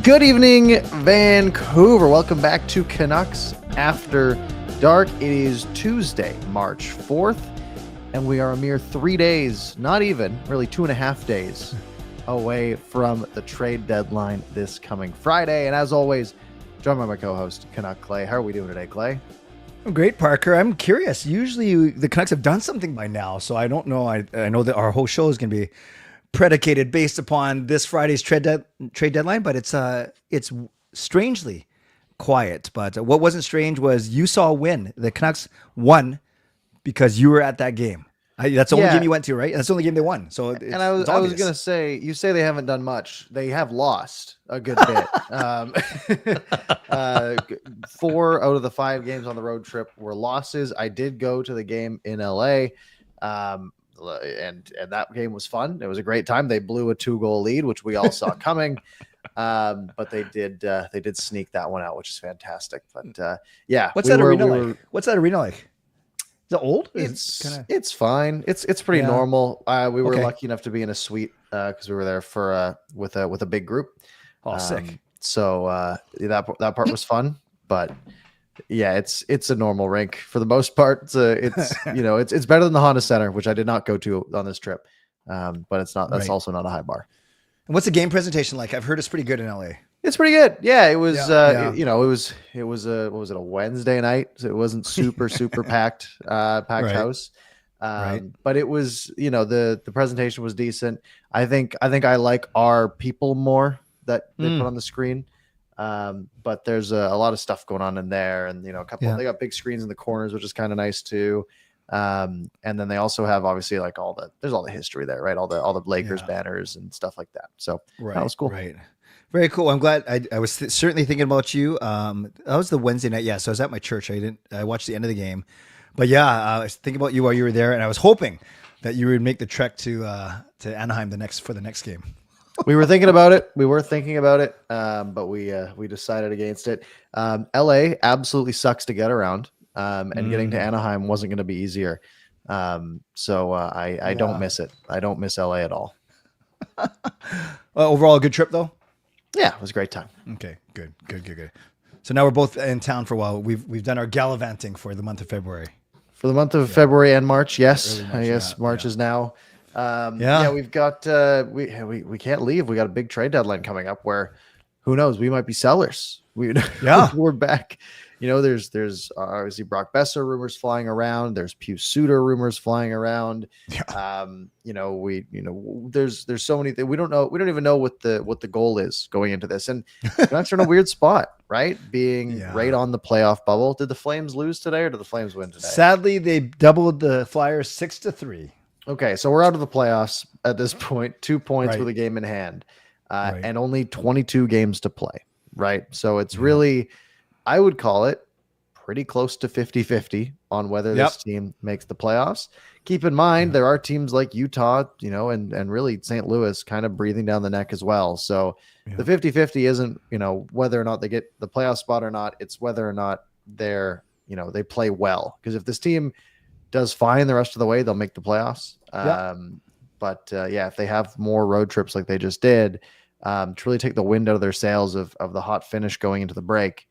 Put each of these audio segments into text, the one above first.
Good evening, Vancouver. Welcome back to Canucks After Dark. It is Tuesday, March 4th, and we are a mere 3 days, not even, really 2.5 days away from the trade deadline this coming Friday. And as always, joined by my co-host, Canuck Clay. How are we doing today, Clay? I'm great, Parker. I'm curious. Usually the Canucks have done something by now, so I don't know. I know that our whole show is going to be predicated based upon this Friday's trade deadline, but it's strangely quiet. But what wasn't strange was you saw a win. The Canucks won because you were at that game. That's the only game you went to, right? That's the only game they won. So I was going to say, you say they haven't done much. They have lost a good bit. 4 out of the 5 games on the road trip were losses. I did go to the game in LA. And that game was fun. It was a great time. They blew a 2-goal lead, which we all saw coming. But they did sneak that one out, which is fantastic. But yeah, what's that arena like? What's that arena like? Is it old? It's fine. It's pretty normal. We were lucky enough to be in a suite because we were there for with a big group. Oh, sick. So that part was fun, but yeah, it's a normal rink for the most part. It's it's better than the Honda Center, which I did not go to on this trip. But it's not. That's also not a high bar. And what's the game presentation like? I've heard it's pretty good in LA. It's pretty good. Yeah, it was. It was a a Wednesday night, so it wasn't super packed house. But it was the presentation was decent. I think I like our people more that they put on the screen. But there's a lot of stuff going on in there, and they got big screens in the corners, which is kind of nice too. And then they also have obviously like there's all the history there, right? All the Lakers banners and stuff like that. So that was cool. Right. Very cool. I'm glad. I was certainly thinking about you. That was the Wednesday night. Yeah. So I was at my church. I watched the end of the game, but yeah, I was thinking about you while you were there, and I was hoping that you would make the trek to Anaheim for the next game. We were thinking about it. But we decided against it. LA absolutely sucks to get around. And getting to Anaheim wasn't going to be easier. So I don't miss it. I don't miss LA at all. Overall, a good trip though. Yeah, it was a great time. Okay, good. So now we're both in town for a while. We've done our gallivanting for the month of February. For the month of February and March, yes. March, I guess March is now. We've got we can't leave. We got a big trade deadline coming up where who knows, we might be sellers. We're back. There's obviously Brock Besser rumors flying around. There's Pius Suter rumors flying around. There's so many things we don't know. We don't even know what the goal is going into this. And that's in a weird spot, right? Being right on the playoff bubble. Did the Flames lose today, or did the Flames win today? Sadly, they doubled the Flyers 6-3. Okay, so we're out of the playoffs at this point. 2 points with a game in hand, and only 22 games to play. Right, so it's really, I would call it pretty close to 50-50 on whether this team makes the playoffs. Keep in mind, there are teams like Utah, and really St. Louis kind of breathing down the neck as well. So the 50-50 isn't, whether or not they get the playoff spot or not. It's whether or not they play well. Because if this team does fine the rest of the way, they'll make the playoffs. But if they have more road trips like they just did, to really take the wind out of their sails of the hot finish going into the break.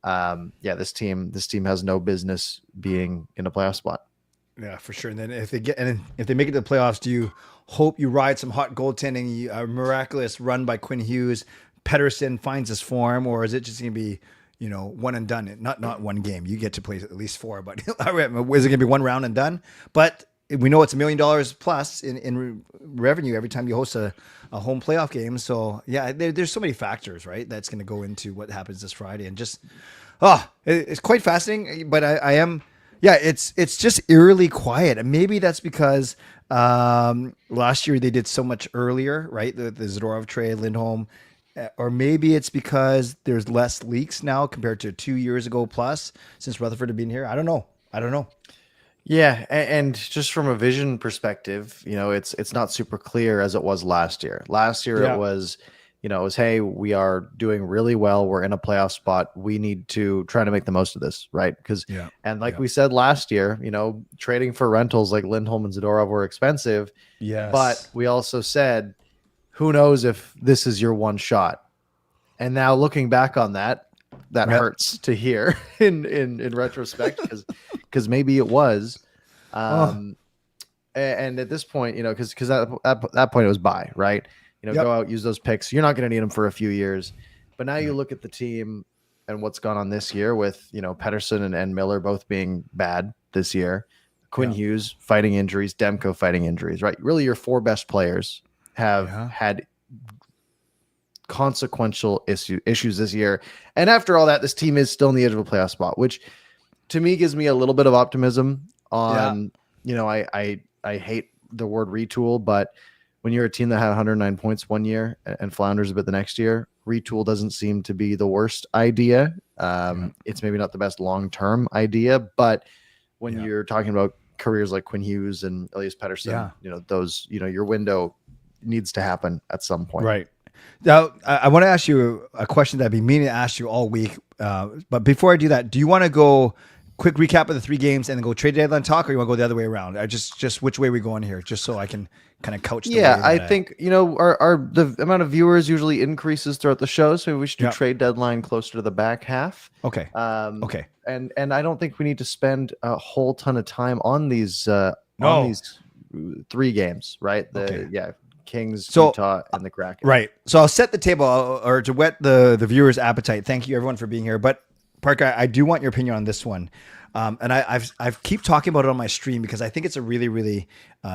This team has no business being in a playoff spot. Yeah, for sure. And then if they make it to the playoffs, do you hope you ride some hot goaltending, a miraculous run by Quinn Hughes, Pettersson finds his form, or is it just going to be, one and done? Not one game. You get to play at least 4, but is it going to be one round and done? But we know it's $1 million plus in revenue every time you host a home playoff game. So there's so many factors, right? That's going to go into what happens this Friday, and just, it's quite fascinating. But it's just eerily quiet, and maybe that's because last year they did so much earlier, right? The Zadorov trade, Lindholm, or maybe it's because there's less leaks now compared to 2 years ago plus since Rutherford had been here. I don't know. Yeah, and just from a vision perspective, it's not super clear as it was last year. Last year it was, hey, we are doing really well. We're in a playoff spot. We need to try to make the most of this, right? Because we said last year, trading for rentals like Lindholm and Zadorov were expensive. Yes. But we also said, who knows if this is your one shot? And now looking back on that hurts to hear in retrospect, because maybe it was. And at this point, because at that point it was buy, right? Go out, use those picks. You're not going to need them for a few years. But now you look at the team and what's gone on this year with, Pettersson and Miller both being bad this year. Quinn Hughes fighting injuries, Demko fighting injuries, right? Really, your 4 best players have had consequential issues this year. And after all that, this team is still in the edge of a playoff spot, which to me gives me a little bit of optimism on, I hate the word retool, but when you're a team that had 109 points one year and flounders a bit the next year, retool doesn't seem to be the worst idea. It's maybe not the best long-term idea, but when you're talking about careers like Quinn Hughes and Elias Pettersson, those, your window needs to happen at some point. Right. Now, I want to ask you a question that I've been meaning to ask you all week. But before I do that, do you want to go quick recap of the 3 games and then go trade deadline talk, or you want to go the other way around? Just which way we going here, just so I can kind of couch. I think the amount of viewers usually increases throughout the show, so we should do trade deadline closer to the back half. Okay. Okay. And I don't think we need to spend a whole ton of time on these 3 games, right? Kings, Utah, and the Kraken. Right. So I'll set the table, or to whet the viewers' appetite. Thank you everyone for being here. But Parker, I do want your opinion on this one. And I've keep talking about it on my stream because I think it's a really, really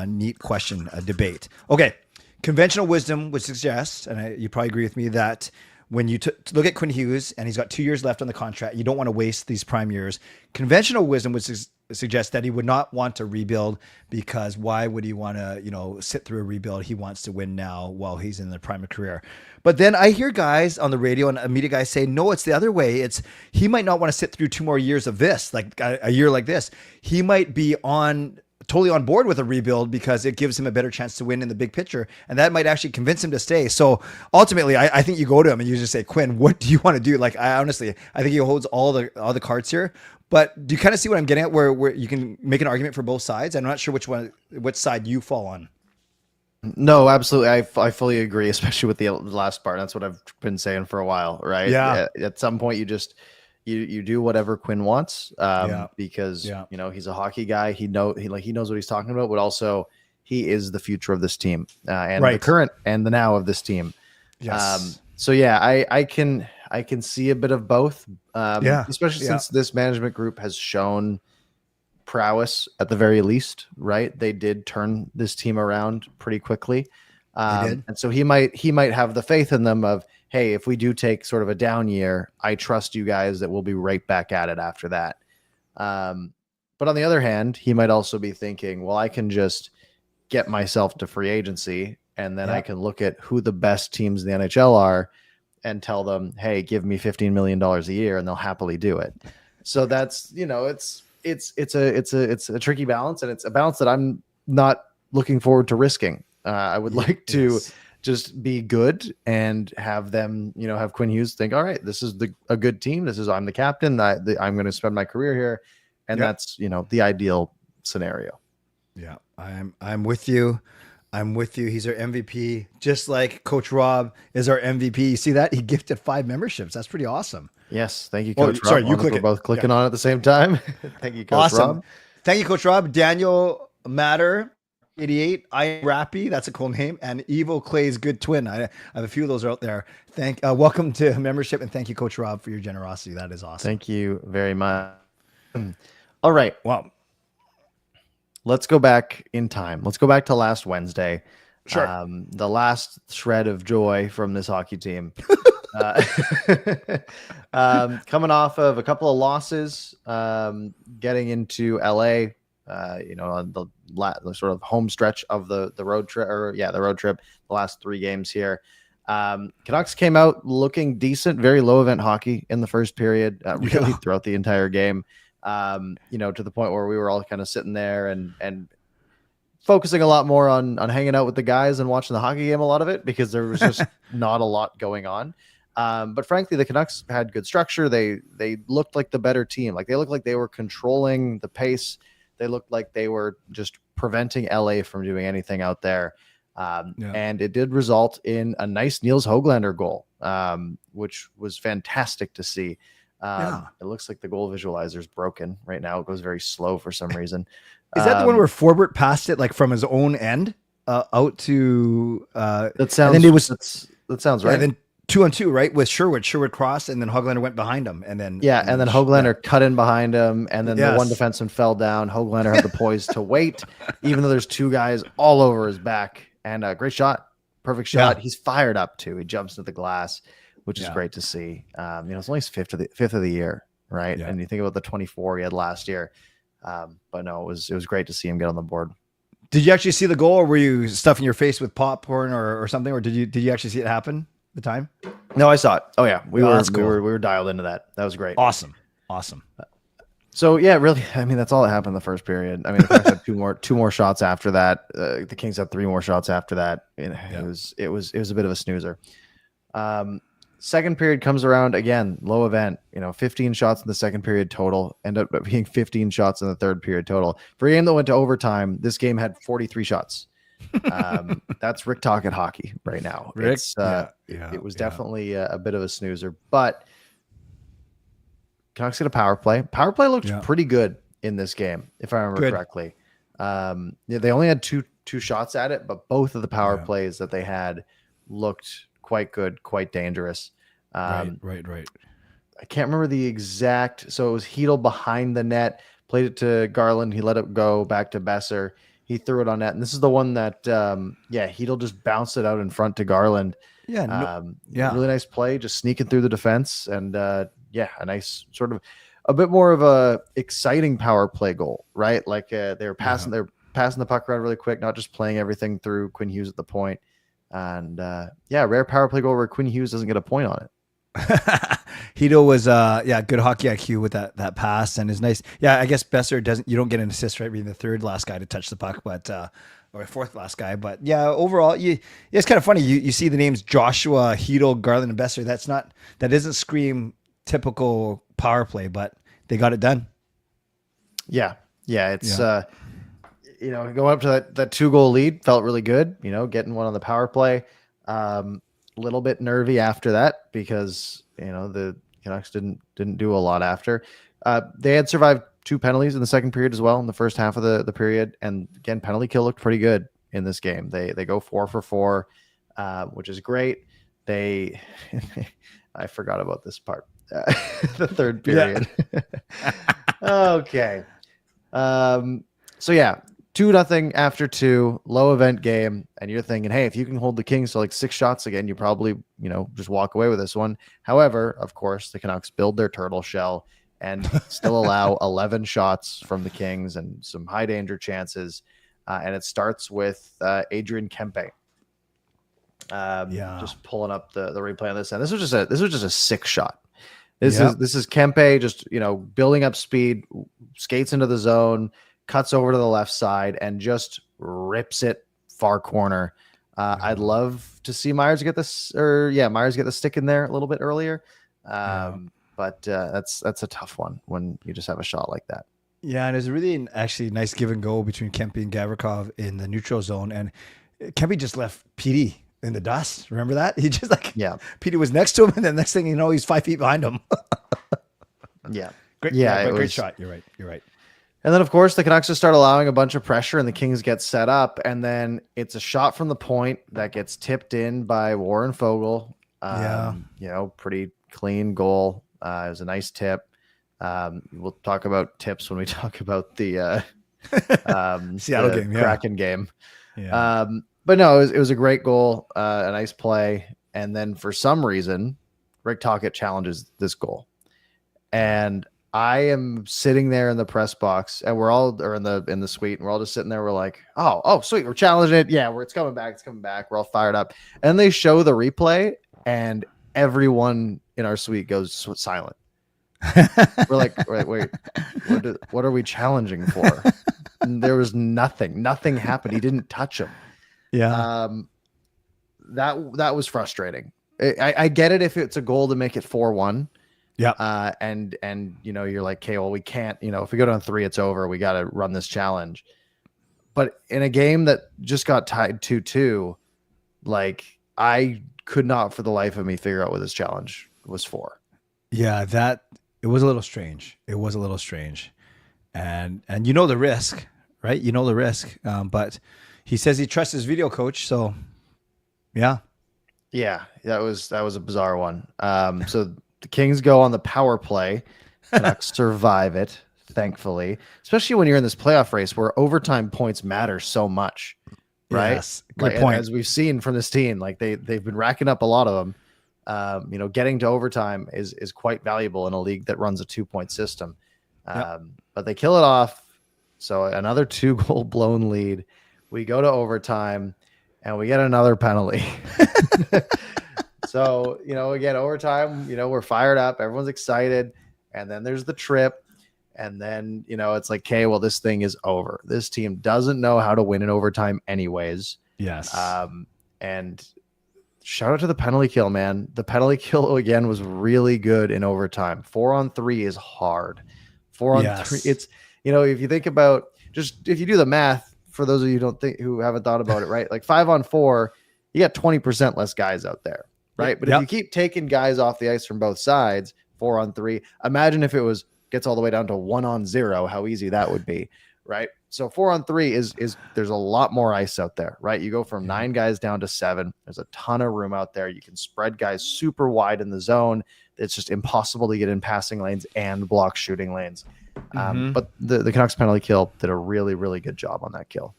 neat question, a debate. Okay. Conventional wisdom would suggest, and you probably agree with me, that when you look at Quinn Hughes and he's got 2 years left on the contract, you don't want to waste these prime years. Conventional wisdom would suggest that he would not want to rebuild, because why would he want to, sit through a rebuild? He wants to win now while he's in the prime of career. But then I hear guys on the radio and media guys say, no, it's the other way. He might not want to sit through 2 more years of this, like a year like this. He might be totally on board with a rebuild because it gives him a better chance to win in the big picture. And that might actually convince him to stay. So ultimately, I think you go to him and you just say, Quinn, what do you want to do? Like, I think he holds all the cards here. But do you kind of see what I'm getting at, where you can make an argument for both sides? I'm not sure which side you fall on. No, absolutely. I fully agree, especially with the last part. That's what I've been saying for a while, right? Yeah. At some point, you just you do whatever Quinn wants, because he's a hockey guy. He knows what he's talking about, but also he is the future of this team, and the current and the now of this team. Yes. So I can see a bit of both. Especially since this management group has shown prowess at the very least, right? They did turn this team around pretty quickly. They did. And so he might have the faith in them of, hey, if we do take sort of a down year, I trust you guys that we'll be right back at it after that. But on the other hand, he might also be thinking, well, I can just get myself to free agency, and then I can look at who the best teams in the NHL are and tell them, hey, give me $15 million a year, and they'll happily do it. So that's, it's a tricky balance, and it's a balance that I'm not looking forward to risking. I would like to just be good and have them, have Quinn Hughes think, all right, this is a good team. I'm the captain. I'm going to spend my career here. And that's, the ideal scenario. Yeah, I'm with you. I'm with you. He's our MVP, just like Coach Rob is our MVP. You see that? He gifted 5 memberships. That's pretty awesome. Yes. Thank you, Coach Rob. Sorry, you click it. We're both clicking on at the same time. Thank you, Coach Rob. Thank you, Coach Rob. Daniel Matter, 88. I am Rappy. That's a cool name. And Evo Clay's good twin. I have a few of those out there. Welcome to membership. And thank you, Coach Rob, for your generosity. That is awesome. Thank you very much. All right. Well, let's go back in time. Let's go back to last Wednesday. Sure. The last shred of joy from this hockey team. Coming off of a couple of losses, getting into LA, on the sort of home stretch of the road trip, the road trip, the last 3 games here. Canucks came out looking decent, very low event hockey in the first period, really throughout the entire game. To the point where we were all kind of sitting there and focusing a lot more on hanging out with the guys and watching the hockey game, a lot of it, because there was just not a lot going on. But frankly, the Canucks had good structure. They looked like the better team. Like, they looked like they were controlling the pace. They looked like they were just preventing LA from doing anything out there. And it did result in a nice Niels Höglander goal. which was fantastic to see. It looks like the goal visualizer is broken right now. It goes very slow for some reason. Is that the one where Forbert passed it like from his own end out to? That sounds. And then it was that sounds right. And then 2-on-2, right, with Sherwood. Sherwood crossed, and then Höglander went behind him, and then Höglander cut in behind him, and then the one defenseman fell down. Höglander had the poise to wait, even though there's two guys all over his back. And a great shot, perfect shot. He's fired up too. He jumps into the glass, which is great to see. It's only his fifth of the year, right? And you think about the 24 he had last year. But no, it was great to see him get on the board. Did you actually see the goal, or were you stuffing your face with popcorn or something, or did you actually see it happen at the time? No, I saw it. Oh yeah, we were dialed into that. That was great. Awesome. So yeah, really, I mean, that's all that happened in the first period. I mean, the Canucks had two more shots after that. The Kings had 3 more shots after that. It was a bit of a snoozer. Second period comes around again, low event. 15 shots in the second period total. End up being 15 shots in the third period total. For a game that went to overtime, this game had 43 shots. That's Rick Tocchet hockey right now. Rick, it was definitely a bit of a snoozer, but Canucks get a power play. Power play looked pretty good in this game, if I remember correctly. They only had two shots at it, but both of the power plays that they had looked quite good, quite dangerous. Right. I can't remember the exact. So it was Hedl behind the net, played it to Garland. He let it go back to Besser. He threw it on net, and this is the one that Hedl just bounced it out in front to Garland. Really nice play, just sneaking through the defense, and a nice sort of a bit more of a exciting power play goal, right? Like they were passing the puck around really quick, not just playing everything through Quinn Hughes at the point. And rare power play goal where Quinn Hughes doesn't get a point on it. Hedl was good hockey IQ with that pass, and is nice. I guess Besser you don't get an assist, right, being the third last guy to touch the puck, but or fourth last guy. But overall, it's kind of funny. You see the names Joshua, Hedl, Garland, and Besser. That doesn't scream typical power play, but they got it done. It's going up to that 2-goal lead felt really good. Getting one on the power play. Little bit nervy after that because the Canucks didn't do a lot after. They had survived 2 penalties in the second period as well in the first half of the period, and again, penalty kill looked pretty good in this game. They go 4 for 4, which is great. I forgot about this part. The third period. Okay. 2-0 after 2, low event game, and you're thinking, hey, if you can hold the Kings to like 6 shots again, you probably, just walk away with this one. However, of course, the Canucks build their turtle shell and still allow 11 shots from the Kings and some high danger chances. And it starts with Adrian Kempe. Just pulling up the replay on this end. This was just a 6 shot. This is Kempe just, building up speed, skates into the zone, cuts over to the left side, and just rips it far corner. I'd love to see Myers get this, Myers get the stick in there a little bit earlier. But that's a tough one when you just have a shot like that. Yeah, and it's really actually nice give and go between Kempe and Gavrikov in the neutral zone, and Kempe just left PD in the dust. Remember that? He just PD was next to him, and then next thing you know, he's 5 feet behind him. Great shot. You're right. And then, of course, the Canucks just start allowing a bunch of pressure, and the Kings get set up. And then it's a shot from the point that gets tipped in by Warren Foegele. Pretty clean goal. It was a nice tip. We'll talk about tips when we talk about the Seattle game, Kraken game. But no, it was a great goal, a nice play. And then for some reason, Rick Tocchet challenges this goal. And I am sitting there in the press box, and we're all in the suite, and we're all just sitting there. We're like, oh, sweet, we're challenging it. Yeah, it's coming back. We're all fired up. And they show the replay, and everyone in our suite goes silent. We're like, wait, what are we challenging for? And there was nothing happened. He didn't touch him. That was frustrating. I get it if it's a goal to make it 4-1. And you're like, okay, well, we can't, if we go down 3, it's over. We got to run this challenge. But in a game that just got tied 2-2, like, I could not for the life of me figure out what this challenge was for. Yeah, it was a little strange. It was a little strange. And you know the risk, right? You know the risk. But he says he trusts his video coach, so yeah. Yeah, that was a bizarre one. So the Kings go on the power play. Canucks survive it, thankfully, especially when you're in this playoff race where overtime points matter so much, right? Yes, good point. As we've seen from this team, like they've been racking up a lot of them. Getting to overtime is quite valuable in a league that runs a 2-point system. But they kill it off. So another 2-goal blown lead. We go to overtime and we get another penalty. So, again, overtime, we're fired up. Everyone's excited. And then there's the trip. And then, it's like, okay, well, this thing is over. This team doesn't know how to win in overtime anyways. Yes. And shout out to the penalty kill, man. The penalty kill, again, was really good in overtime. 4-on-3 is hard. 4-on-3, it's, if you think about if you do the math, for those of you who haven't thought about it, right? Like 5-on-4, you got 20% less guys out there, right? But if you keep taking guys off the ice from both sides, 4-on-3, imagine if it gets all the way down to 1-on-0, how easy that would be, right? So 4-on-3 is there's a lot more ice out there, right? You go from 9 guys down to 7. There's a ton of room out there. You can spread guys super wide in the zone. It's just impossible to get in passing lanes and block shooting lanes. But the Canucks penalty kill did a really, really good job on that kill.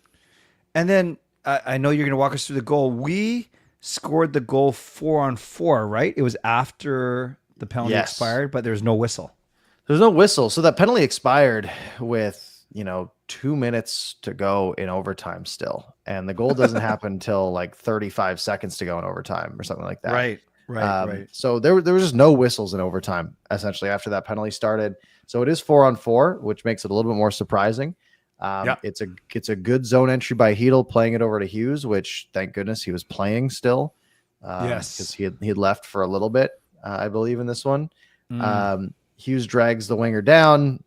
And then I know you're going to walk us through the goal. We scored the goal 4-on-4, right? It was after the penalty expired, but there's no whistle. There's no whistle. So that penalty expired with, 2 minutes to go in overtime still. And the goal doesn't happen until like 35 seconds to go in overtime or something like that. Right. So there was just no whistles in overtime, essentially, after that penalty started. So it is 4-on-4, which makes it a little bit more surprising. It's a good zone entry by Hedl, playing it over to Hughes, which thank goodness he was playing still. Because he had left for a little bit, I believe, in this one. Hughes drags the winger down.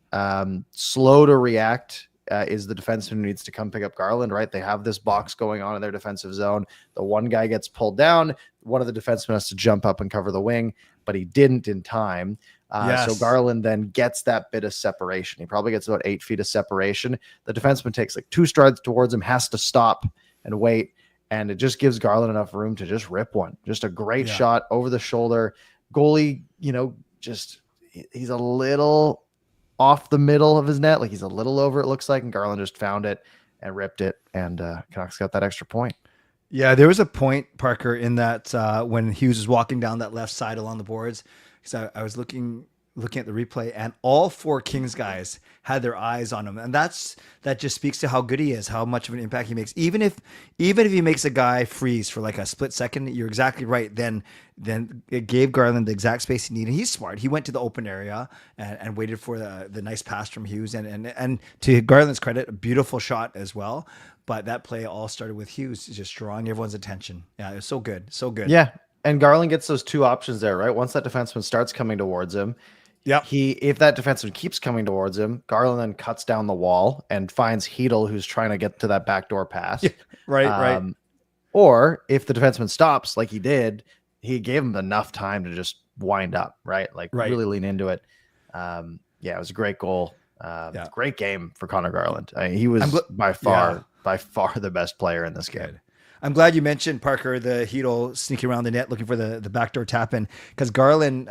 Slow to react is the defenseman who needs to come pick up Garland, right? They have this box going on in their defensive zone. The one guy gets pulled down. One of the defensemen has to jump up and cover the wing, but he didn't in time. So Garland then gets that bit of separation. He probably gets about 8 feet of separation. The defenseman takes like 2 strides towards him, has to stop and wait. And it just gives Garland enough room to just rip one. Just a great shot over the shoulder. Goalie, he's a little off the middle of his net. Like he's a little over, it looks like. And Garland just found it and ripped it. And Canucks got that extra point. Yeah, there was a point, Parker, in that when Hughes was walking down that left side along the boards. Because I was looking at the replay, and all 4 Kings guys had their eyes on him, and that just speaks to how good he is, how much of an impact he makes. Even if he makes a guy freeze for like a split second, you're exactly right. Then it gave Garland the exact space he needed. He's smart. He went to the open area and waited for the nice pass from Hughes, and to Garland's credit, a beautiful shot as well. But that play all started with Hughes just drawing everyone's attention. Yeah, it was so good, so good. Yeah. And Garland gets those 2 options there, right? Once that defenseman starts coming towards him, if that defenseman keeps coming towards him, Garland then cuts down the wall and finds Hedl, who's trying to get to that backdoor pass. Yeah, right. Or if the defenseman stops, like he did, he gave him enough time to just wind up, right? Like really lean into it. It was a great goal. Great game for Connor Garland. He was by far the best player in this game. I'm glad you mentioned, Parker, the Hedl sneaking around the net looking for the backdoor tap in, because Garland,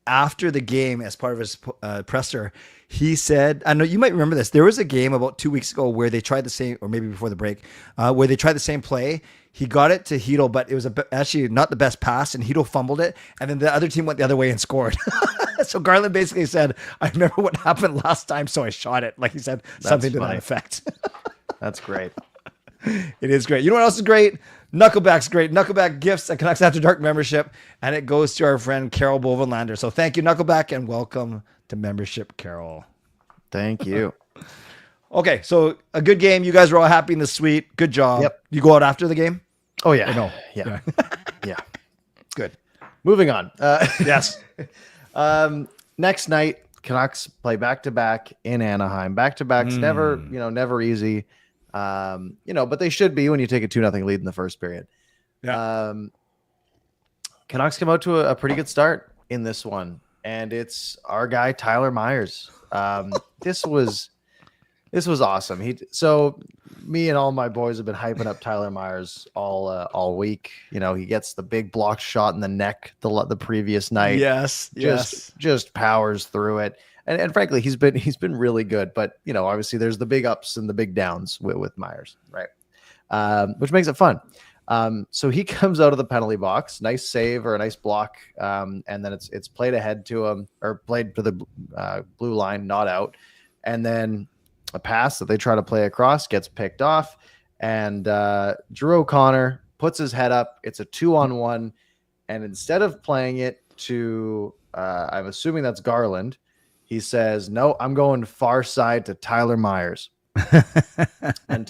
after the game, as part of his presser, he said, I know you might remember this. There was a game about 2 weeks ago where they tried the same, or maybe before the break, where they tried the same play. He got it to Hedl, but it was actually not the best pass, and Hedl fumbled it, and then the other team went the other way and scored. So Garland basically said, I remember what happened last time, so I shot it. Like he said, something to that effect. That's great. It is great. You know what else is great? Knuckleback's great. Knuckleback gifts a Canucks After Dark membership, and it goes to our friend Carol Bovenlander. So thank you, Knuckleback, and welcome to membership, Carol. Thank you. Okay, so a good game. You guys were all happy in the suite. Good job. Yep. You go out after the game? Oh, yeah. Or no. Yeah. Yeah. Good. Moving on. Yes. Next night, Canucks play back-to-back in Anaheim. Back-to-backs never easy. But they should be when you take a 2-0 lead in the first period. Yeah. Canucks come out to a pretty good start in this one, and it's our guy Tyler Myers. This was awesome. So me and all my boys have been hyping up Tyler Myers all week. You know, he gets the big blocked shot in the neck the previous night. Yes, just powers through it. And frankly, he's been really good. But you know, obviously, there's the big ups and the big downs with Myers, right? Which makes it fun. So he comes out of the penalty box, nice save or a nice block, and then it's played ahead to him or played to the blue line, not out, and then a pass that they try to play across gets picked off, and Drew O'Connor puts his head up. It's a 2-on-1, and instead of playing it to, I'm assuming that's Garland, he says, "No, I'm going far side to Tyler Myers." and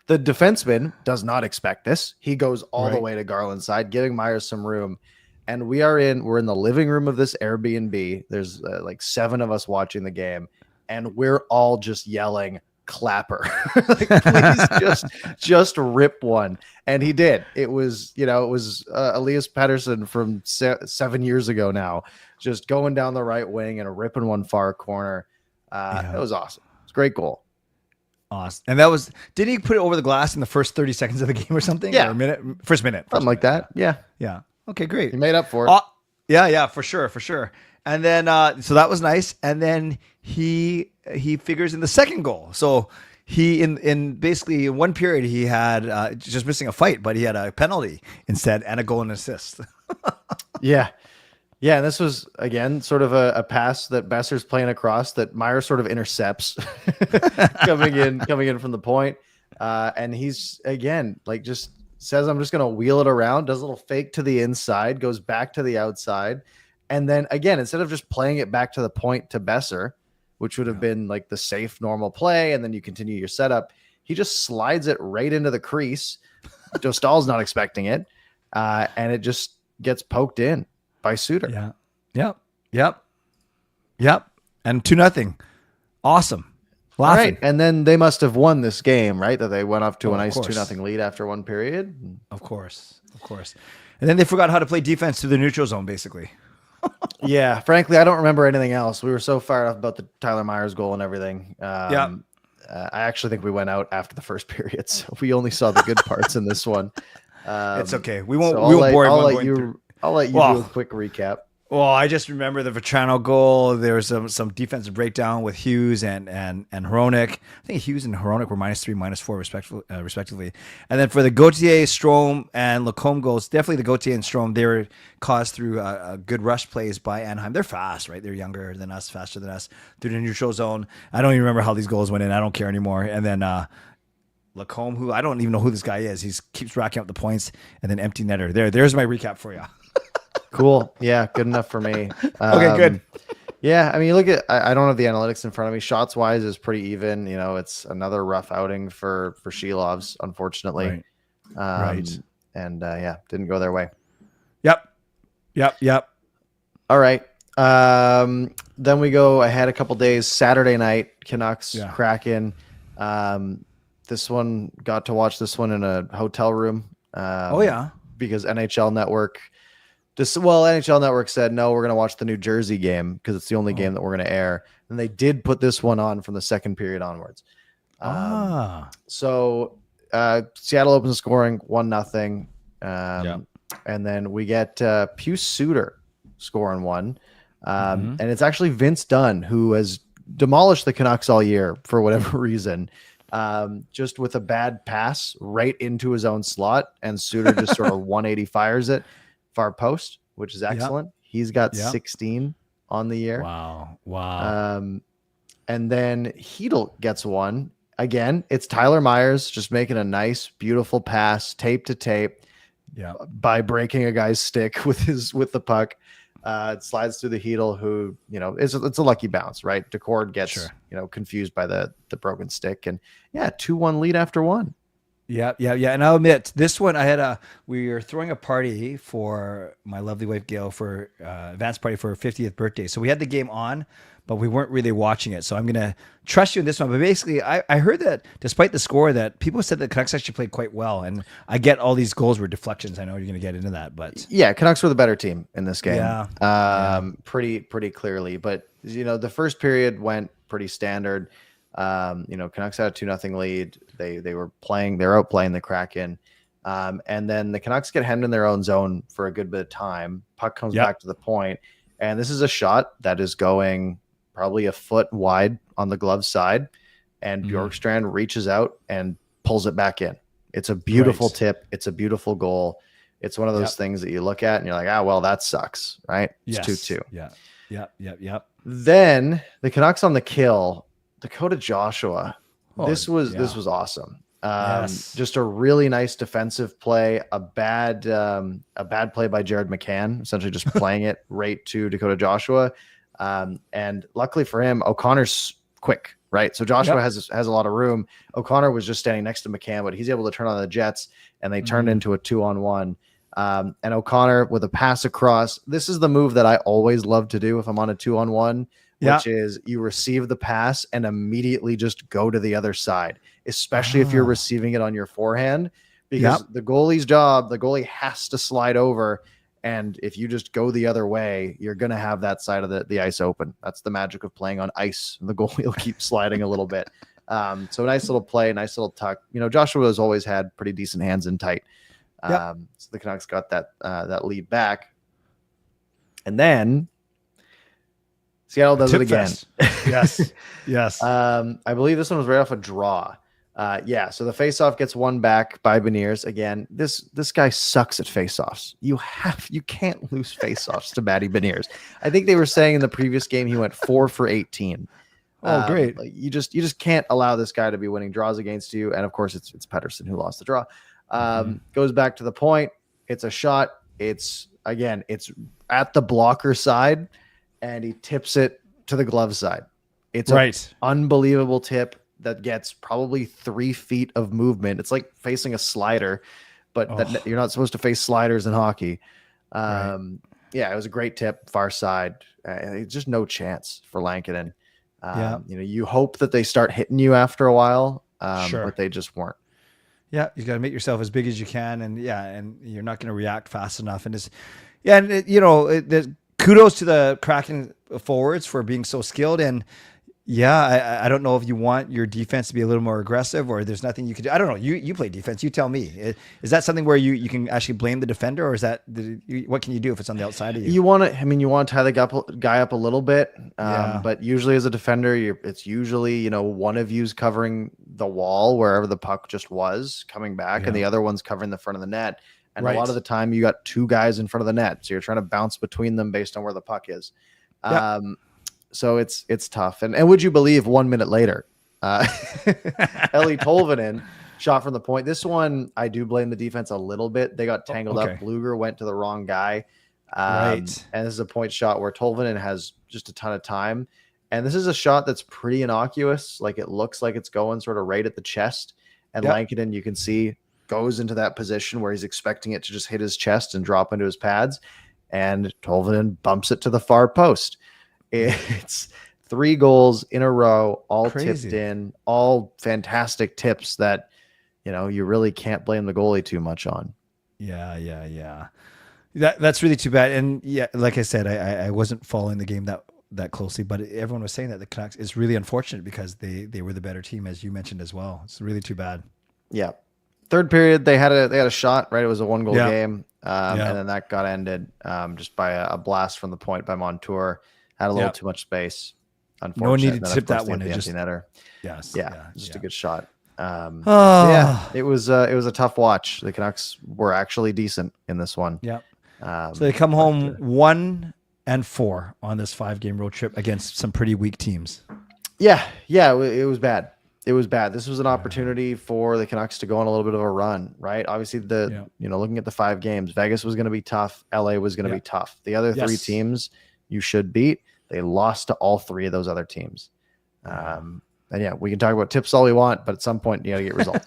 the defenseman does not expect this. He goes all the way to Garland's side, giving Myers some room. And we're in the living room of this Airbnb. There's like 7 of us watching the game, and we're all just yelling, "Clapper!" Like, please just rip one. And he did. It was Elias Pettersson from 7 years ago now, just going down the right wing and ripping one far corner. It was awesome. It's a great goal. Awesome. And that was, did he put it over the glass in the first 30 seconds of the game or something? Yeah. Or first minute. Something like that. Yeah. Yeah. Okay, great. He made up for it. Yeah, for sure. And then, so that was nice. And then he figures in the second goal. So he, in basically one period, he had just missing a fight, but he had a penalty instead and a goal and assist. Yeah. Yeah, and this was, again, sort of a pass that Besser's playing across that Myers sort of intercepts coming in from the point. And he's, again, like, just says, "I'm just going to wheel it around," does a little fake to the inside, goes back to the outside. And then, again, instead of just playing it back to the point to Besser, which would have been like the safe, normal play, and then you continue your setup, he just slides it right into the crease. Dostal's not expecting it. And it just gets poked in by Suter. Yep. And 2-0. Awesome. Laughing. Right. And then they must have won this game, right? That they went off to a nice 2-0 lead after one period. Of course. And then they forgot how to play defense to the neutral zone, basically. Yeah. Frankly, I don't remember anything else. We were so fired up about the Tyler Myers goal and everything. I actually think we went out after the first period, so we only saw the good parts in this one. It's okay. We won't bore everyone. I'll let you do a quick recap. Well, I just remember the Vetrano goal. There was some defensive breakdown with Hughes and Hronek. I think Hughes and Hronek were -3, -4 respectively. And then for the Gauthier, Strome, and Lacombe goals, definitely the Gauthier and Strome, they were caused through good rush plays by Anaheim. They're fast, right? They're younger than us, faster than us, through the neutral zone. I don't even remember how these goals went in. I don't care anymore. And then Lacombe, who I don't even know who this guy is. He keeps racking up the points, and then empty netter. There's my recap for you. Cool. Yeah, good enough for me. Okay, good. Yeah, I mean, you look at, I don't have the analytics in front of me. Shots wise is pretty even. You know, it's another rough outing for Shilovs, unfortunately. Right. And didn't go their way. Yep. All right. Then we go ahead a couple days. Saturday night, Canucks, Kraken. This one, got to watch this one in a hotel room. Because NHL Network said, no, we're going to watch the New Jersey game because it's the only game that we're going to air. And they did put this one on from the second period onwards. So Seattle opens scoring 1-0. And then we get Pius Suter scoring one. And it's actually Vince Dunn, who has demolished the Canucks all year for whatever reason. Just with a bad pass right into his own slot, and Suter just sort of 180 fires it far post, which is excellent. He's got 16 on the year. Wow. And then Hedl gets one. Again, it's Tyler Myers just making a nice, beautiful pass, tape to tape, by breaking a guy's stick with the puck. It slides through the Hedl, who, it's a lucky bounce, right? Decord gets, confused by the broken stick, and 2-1 lead after one. Yeah, yeah, yeah. And I'll admit, this one we were throwing a party for my lovely wife Gail for advance party for her 50th birthday. So we had the game on, but we weren't really watching it. So I'm gonna trust you in this one. But basically, I heard that despite the score, that people said that Canucks actually played quite well. And I get all these goals were deflections. I know you're gonna get into that, but Yeah, Canucks were the better team in this game. yeah. Pretty clearly. But the first period went pretty standard. Canucks had a 2-0 lead. They were outplaying the Kraken. And then the Canucks get hemmed in their own zone for a good bit of time. Puck comes back to the point, and this is a shot that is going probably a foot wide on the glove side, and Bjorkstrand reaches out and pulls it back in. It's a beautiful tip. It's a beautiful goal. It's one of those things that you look at and you're like, well, that sucks, right? It's 2-2. Yeah. Then the Canucks on the kill, Dakota Joshua. This was awesome. Just a really nice defensive play, a bad play by Jared McCann, essentially just playing it right to Dakota Joshua. And luckily for him, O'Connor's quick, right? So Joshua has a lot of room. O'Connor was just standing next to McCann, but he's able to turn on the Jets, and they turned into a 2-on-1. And O'Connor with a pass across. This is the move that I always love to do if I'm on a 2-on-1. Which is you receive the pass and immediately just go to the other side, especially if you're receiving it on your forehand, because the goalie has to slide over. And if you just go the other way, you're going to have that side of the ice open. That's the magic of playing on ice. The goalie will keep sliding a little bit. So a nice little play, nice little tuck. Joshua has always had pretty decent hands in tight. So the Canucks got that lead back. And then Seattle does it again. Yes. I believe this one was right off a draw. So the faceoff gets won back by Beniers. Again, this guy sucks at faceoffs. You can't lose faceoffs to Matty Beniers. I think they were saying in the previous game he went 4 for 18. Oh, great! You just can't allow this guy to be winning draws against you. And of course, it's Pettersson who lost the draw. Goes back to the point. It's a shot. It's at the blocker side, and he tips it to the glove side. It's an unbelievable tip that gets probably 3 feet of movement. It's like facing a slider, but you're not supposed to face sliders in hockey. It was a great tip, far side. Just no chance for Lankinen. You hope that they start hitting you after a while, but they just weren't. Yeah, you got to make yourself as big as you can, and you're not going to react fast enough. And kudos to the Kraken forwards for being so skilled. And I don't know if you want your defense to be a little more aggressive, or there's nothing you can do. I don't know. You play defense. You tell me. Is that something where you can actually blame the defender, or is that what can you do if it's on the outside of you? You want to tie the guy up a little bit, but usually as a defender, it's usually one of you's covering the wall wherever the puck just was coming back, and the other one's covering the front of the net. And a lot of the time, you got 2 guys in front of the net, so you're trying to bounce between them based on where the puck is. So it's tough. And would you believe 1 minute later, Ellie Tolvanen shot from the point. This one, I do blame the defense a little bit. They got tangled up. Bluger went to the wrong guy. And this is a point shot where Tolvanen has just a ton of time. And this is a shot that's pretty innocuous. Like, it looks like it's going sort of right at the chest. And Lankinen, you can see, goes into that position where he's expecting it to just hit his chest and drop into his pads. And Tolvanen bumps it to the far post. It's 3 goals in a row, all tipped in, all fantastic tips that, you really can't blame the goalie too much on. Yeah. That's really too bad. And like I said, I wasn't following the game that closely, but everyone was saying that the Canucks is really unfortunate because they were the better team, as you mentioned as well. It's really too bad. Yeah. Third period, they had a shot, right? It was a 1-goal game. And then that got ended just by a blast from the point by Montour. Had a little too much space. Unfortunately, no need to tip that one. The empty netter. Just a good shot. It was a tough watch. The Canucks were actually decent in this one. So they come home 1-4 on this 5-game road trip against some pretty weak teams. It was bad. It was bad. This was an opportunity for the Canucks to go on a little bit of a run, right? Obviously, looking at the 5 games, Vegas was going to be tough. LA was going to be tough. The other 3 teams you should beat. They lost to all 3 of those other teams. We can talk about tips all we want, but at some point you got to get results.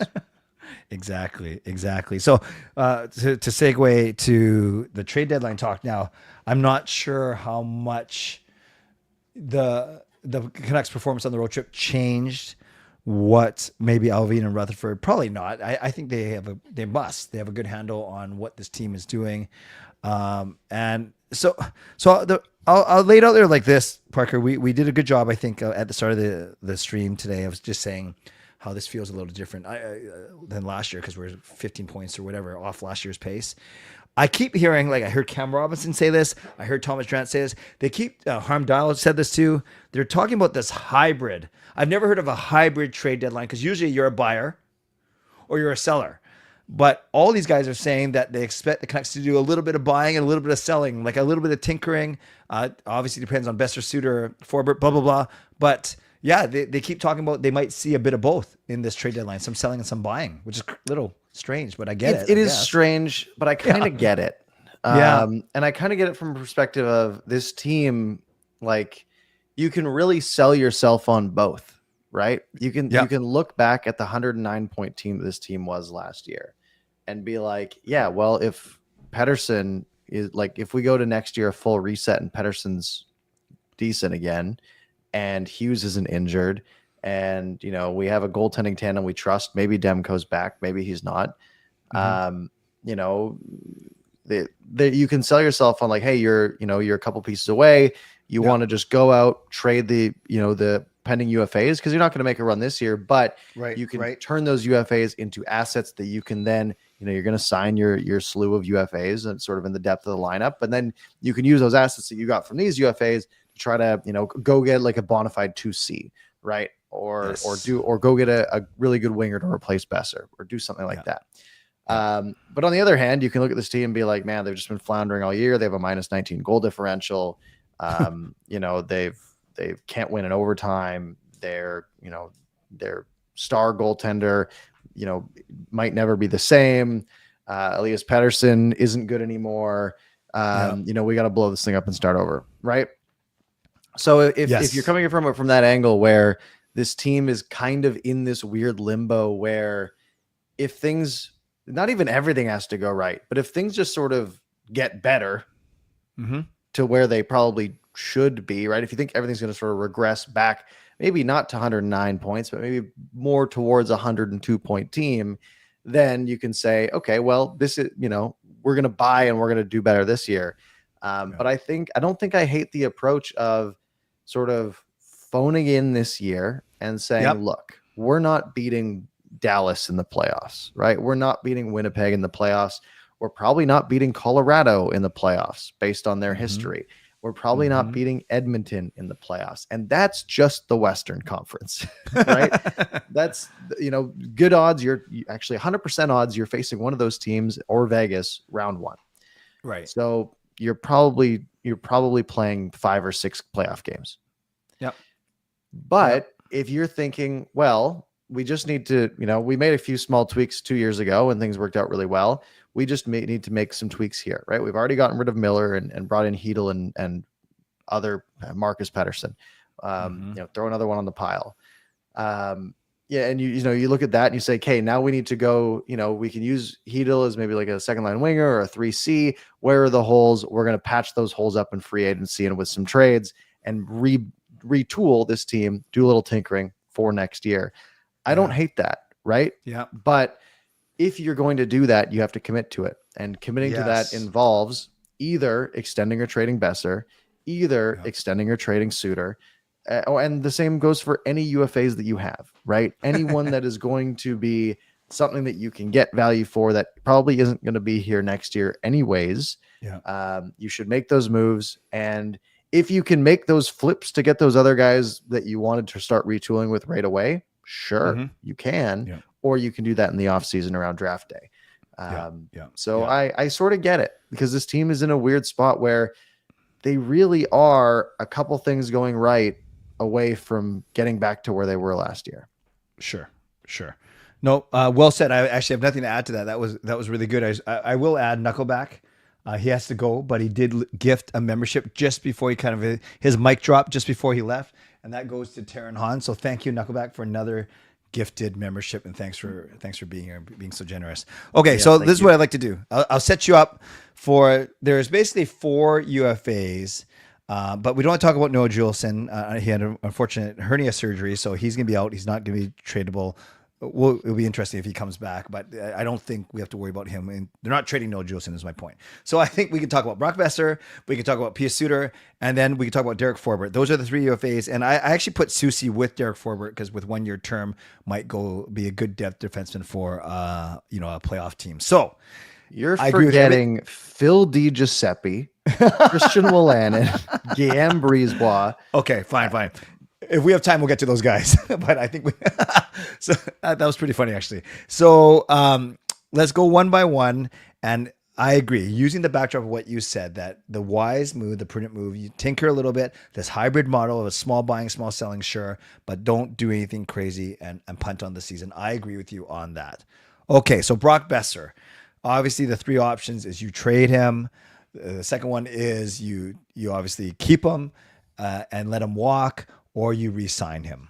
Exactly. So to segue to the trade deadline talk now, I'm not sure how much the Canucks' performance on the road trip changed what maybe Alvin and Rutherford. Probably not. I think they have a good handle on what this team is doing. And I'll lay it out there like this, Parker. We did a good job, I think, at the start of the stream today. I was just saying how this feels a little different than last year because we're 15 points or whatever off last year's pace. I keep hearing, like I heard Cam Robinson say this. I heard Thomas Drance say this. They keep, Harm Dial said this too. They're talking about this hybrid. I've never heard of a hybrid trade deadline because usually you're a buyer or you're a seller. But all these guys are saying that they expect the Canucks to do a little bit of buying and a little bit of selling, like a little bit of tinkering. Obviously depends on Besser, Suter, Forbert, blah, blah, blah. But yeah, they keep talking about they might see a bit of both in this trade deadline, some selling and some buying, which is a little strange, but I get it. It is strange, but I kind of get it. And I kind of get it from a perspective of this team. Like, you can really sell yourself on both, right? You can look back at the 109-point team that this team was last year and be like, yeah, well, if Pettersson is like, if we go to next year a full reset and Pettersson's decent again and Hughes isn't injured, and we have a goaltending tandem we trust. Maybe Demko's back, maybe he's not. Mm-hmm. You can sell yourself on like, hey, you're a couple pieces away. You want to just go out, trade the pending UFAs because you're not going to make a run this year, but you can turn those UFAs into assets that you can then, you're going to sign your slew of UFAs and sort of in the depth of the lineup, and then you can use those assets that you got from these UFAs to try to go get like a bona fide 2C, right? Or go get a really good winger to replace Besser or do something like that. But on the other hand, you can look at this team and be like, man, they've just been floundering all year. They have a -19 goal differential. They can't win in overtime. Their star goaltender, might never be the same. Elias Pettersson isn't good anymore. We got to blow this thing up and start over, right? So if you're coming from that angle where this team is kind of in this weird limbo where if things, not even everything has to go right, but if things just sort of get better to where they probably should be, right? If you think everything's going to sort of regress back, maybe not to 109 points, but maybe more towards a 102-point team, then you can say, okay, well, this is, we're going to buy and we're going to do better this year. But I don't think I hate the approach of sort of phoning in this year and saying, look, we're not beating Dallas in the playoffs, right? We're not beating Winnipeg in the playoffs. We're probably not beating Colorado in the playoffs based on their history. We're probably not beating Edmonton in the playoffs. And that's just the Western Conference, right? That's, good odds. You're actually 100% odds you're facing one of those teams or Vegas round one. Right. So you're probably playing 5 or 6 playoff games. Yep. But if you're thinking, well, we just need to, we made a few small tweaks 2 years ago and things worked out really well. We just need to make some tweaks here, right? We've already gotten rid of Miller and brought in Hedel and other Marcus Pettersson. Throw another one on the pile. And you look at that and you say, okay, now we need to go, we can use Hedel as maybe like a second line winger or a 3C. Where are the holes? We're going to patch those holes up in free agency and with some trades and retool this team, do a little tinkering for next year. I don't hate that, right? Yeah. But if you're going to do that, you have to commit to it. And committing to that involves either extending or trading Besser, extending or trading Suter. And the same goes for any UFAs that you have, right? Anyone that is going to be something that you can get value for that probably isn't going to be here next year anyways. Yeah. You should make those moves. And if you can make those flips to get those other guys that you wanted to start retooling with right away, sure, you can. Yeah. Or you can do that in the off season around draft day. I sort of get it because this team is in a weird spot where they really are a couple things going right away from getting back to where they were last year. Sure. No, well said. I actually have nothing to add to that. That was really good. I will add Knuckleback. He has to go, but he did gift a membership just before his mic dropped just before he left. And that goes to Taryn Hahn. So thank you, Knuckleback, for another gifted membership, and thanks for being here and being so generous. Okay, Yeah, so this is you. what I'd like to do. I'll set you up for. There's basically 4 UFAs, but we don't want to talk about Noah Juleson. He had an unfortunate hernia surgery, so he's going to be out. He's not going to be tradable. It'll be interesting if he comes back, but I don't think we have to worry about him. And they're not trading Noah Juleson, is my point. So I think we can talk about Brock Besser, we can talk about Pius Suter, and then we can talk about Derek Forbort. Those are the 3 UFAs. And I actually put Soucy with Derek Forbort because with 1-year term might be a good depth defenseman for a playoff team. So you're forgetting Phil DiGiuseppe, Christian Wolanin, Guillaume Brisebois. Okay, fine. If we have time, we'll get to those guys. But I think so that was pretty funny, actually. So let's go one by one. And I agree, using the backdrop of what you said, that the wise move, the prudent move, you tinker a little bit, this hybrid model of a small buying, small selling, sure, but don't do anything crazy and punt on the season. I agree with you on that. Okay, so Brock Besser. Obviously, the 3 options is you trade him. The second one is you obviously keep him and let him walk, or you re-sign him.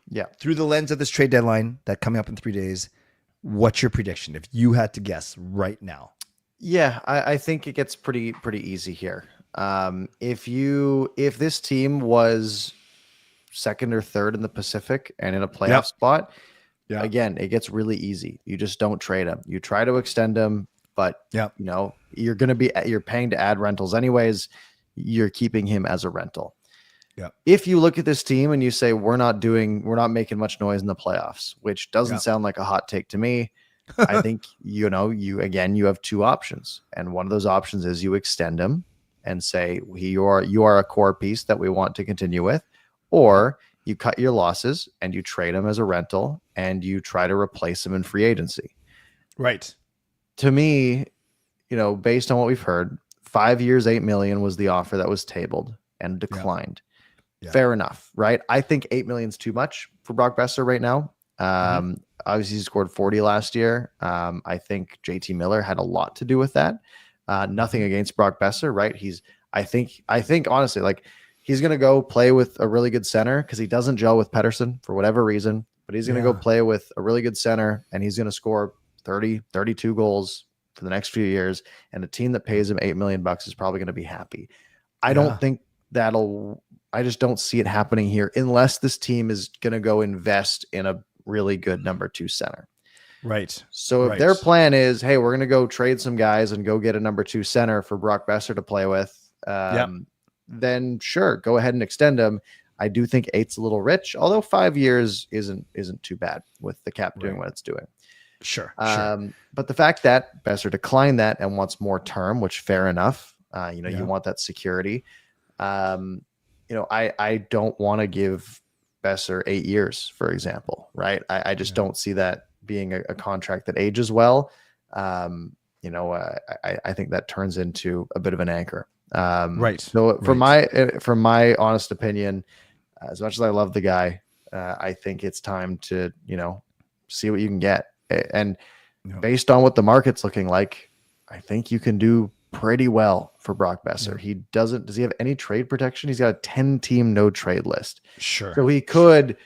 Yeah. Through the lens of this trade deadline that coming up in 3 days, what's your prediction if you had to guess right now? Yeah, I think it gets pretty easy here. If this team was second or third in the Pacific and in a playoff spot, again, it gets really easy. You just don't trade him. You try to extend him, but you're paying to add rentals anyways. You're keeping him as a rental. Yeah. If you look at this team and you say we're not making much noise in the playoffs, which doesn't sound like a hot take to me, I think you have 2 options, and one of those options is you extend him and say you are a core piece that we want to continue with, or you cut your losses and you trade him as a rental and you try to replace him in free agency. Right. To me, based on what we've heard, 5 years, $8 million was the offer that was tabled and declined. Yeah. Fair enough, right? I think $8 million is too much for Brock Besser right now. Obviously, he scored 40 last year. I think JT Miller had a lot to do with that. Nothing against Brock Besser, right? I think honestly, like, he's going to go play with a really good center because he doesn't gel with Pettersson for whatever reason, but he's going to go play with a really good center and he's going to score 30, 32 goals for the next few years. And a team that pays him $8 million is probably going to be happy. I don't think I just don't see it happening here unless this team is going to go invest in a really good number 2 center. Right. So if their plan is, hey, we're going to go trade some guys and go get a number 2 center for Brock Besser to play with, then sure, go ahead and extend him. I do think 8's a little rich, although 5 years isn't too bad with the cap doing what it's doing. Sure. But the fact that Besser declined that and wants more term, which fair enough, you want that security. I don't want to give Besser 8 years, for example, right? I just don't see that being a contract that ages well. I think that turns into a bit of an anchor. Right. So from my honest opinion, as much as I love the guy, I think it's time to, see what you can get. And based on what the market's looking like, I think you can do pretty well for Brock Besser. Does he have any trade protection? He's got a 10-team no trade list. Sure. So he could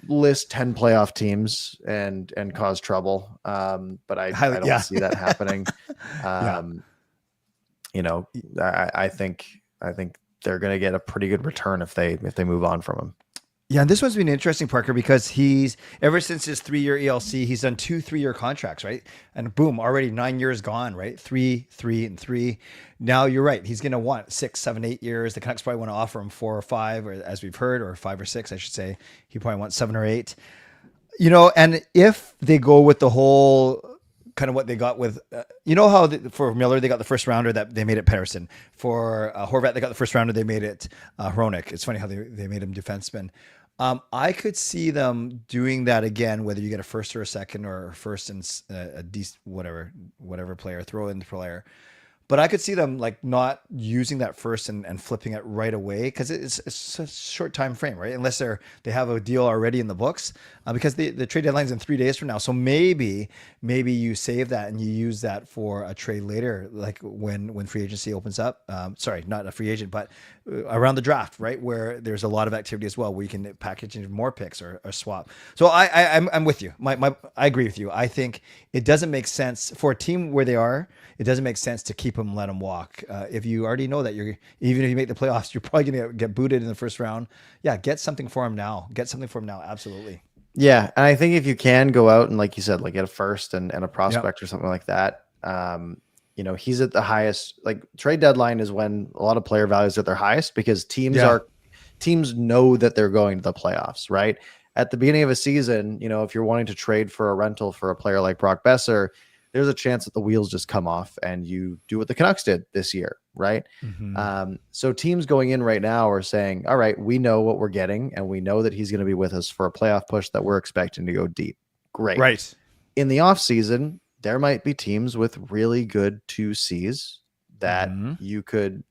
list 10 playoff teams and cause trouble. But I don't see that happening. I think they're going to get a pretty good return if they move on from him. Yeah, and this one's been interesting, Parker, because he's ever since his 3-year ELC, he's done 2 3-year contracts, right? And boom, already 9 years gone, right? 3, 3, and 3. Now you're right. He's going to want 6, 7, 8 years. The Canucks probably want to offer him 4 or 5, or as we've heard, or 5 or 6, I should say. He probably wants 7 or 8. And if they go with the whole kind of what they got with, how for Miller, they got the first rounder that they made it Pettersson. For Horvat, they got the first rounder, they made it Hronek. It's funny how they made him defenseman. I could see them doing that again, whether you get a first or a second or a first and a decent, whatever player, throw in the player. But I could see them like not using that first and flipping it right away because it's a short time frame, right? Unless they have a deal already in the books, because the trade deadline's in 3 days from now. So maybe you save that and you use that for a trade later, like when free agency opens up. Sorry, not a free agent, but around the draft, right, where there's a lot of activity as well, where you can package in more picks or swap. So I'm with you. I agree with you. I think it doesn't make sense for a team where they are. It doesn't make sense to keep him, let him walk. If you already know that even if you make the playoffs, you're probably going to get booted in the first round. Yeah, get something for him now. Absolutely. Yeah, and I think if you can go out and, like you said, like get a first and a prospect or something like that, he's at the highest. Like trade deadline is when a lot of player values are at their highest because teams know that they're going to the playoffs, right? At the beginning of a season, if you're wanting to trade for a rental for a player like Brock Besser, there's a chance that the wheels just come off and you do what the Canucks did this year, right? Mm-hmm. So teams going in right now are saying, all right, we know what we're getting and we know that he's going to be with us for a playoff push that we're expecting to go deep. Great. Right. In the offseason, there might be teams with really good 2Cs that you could,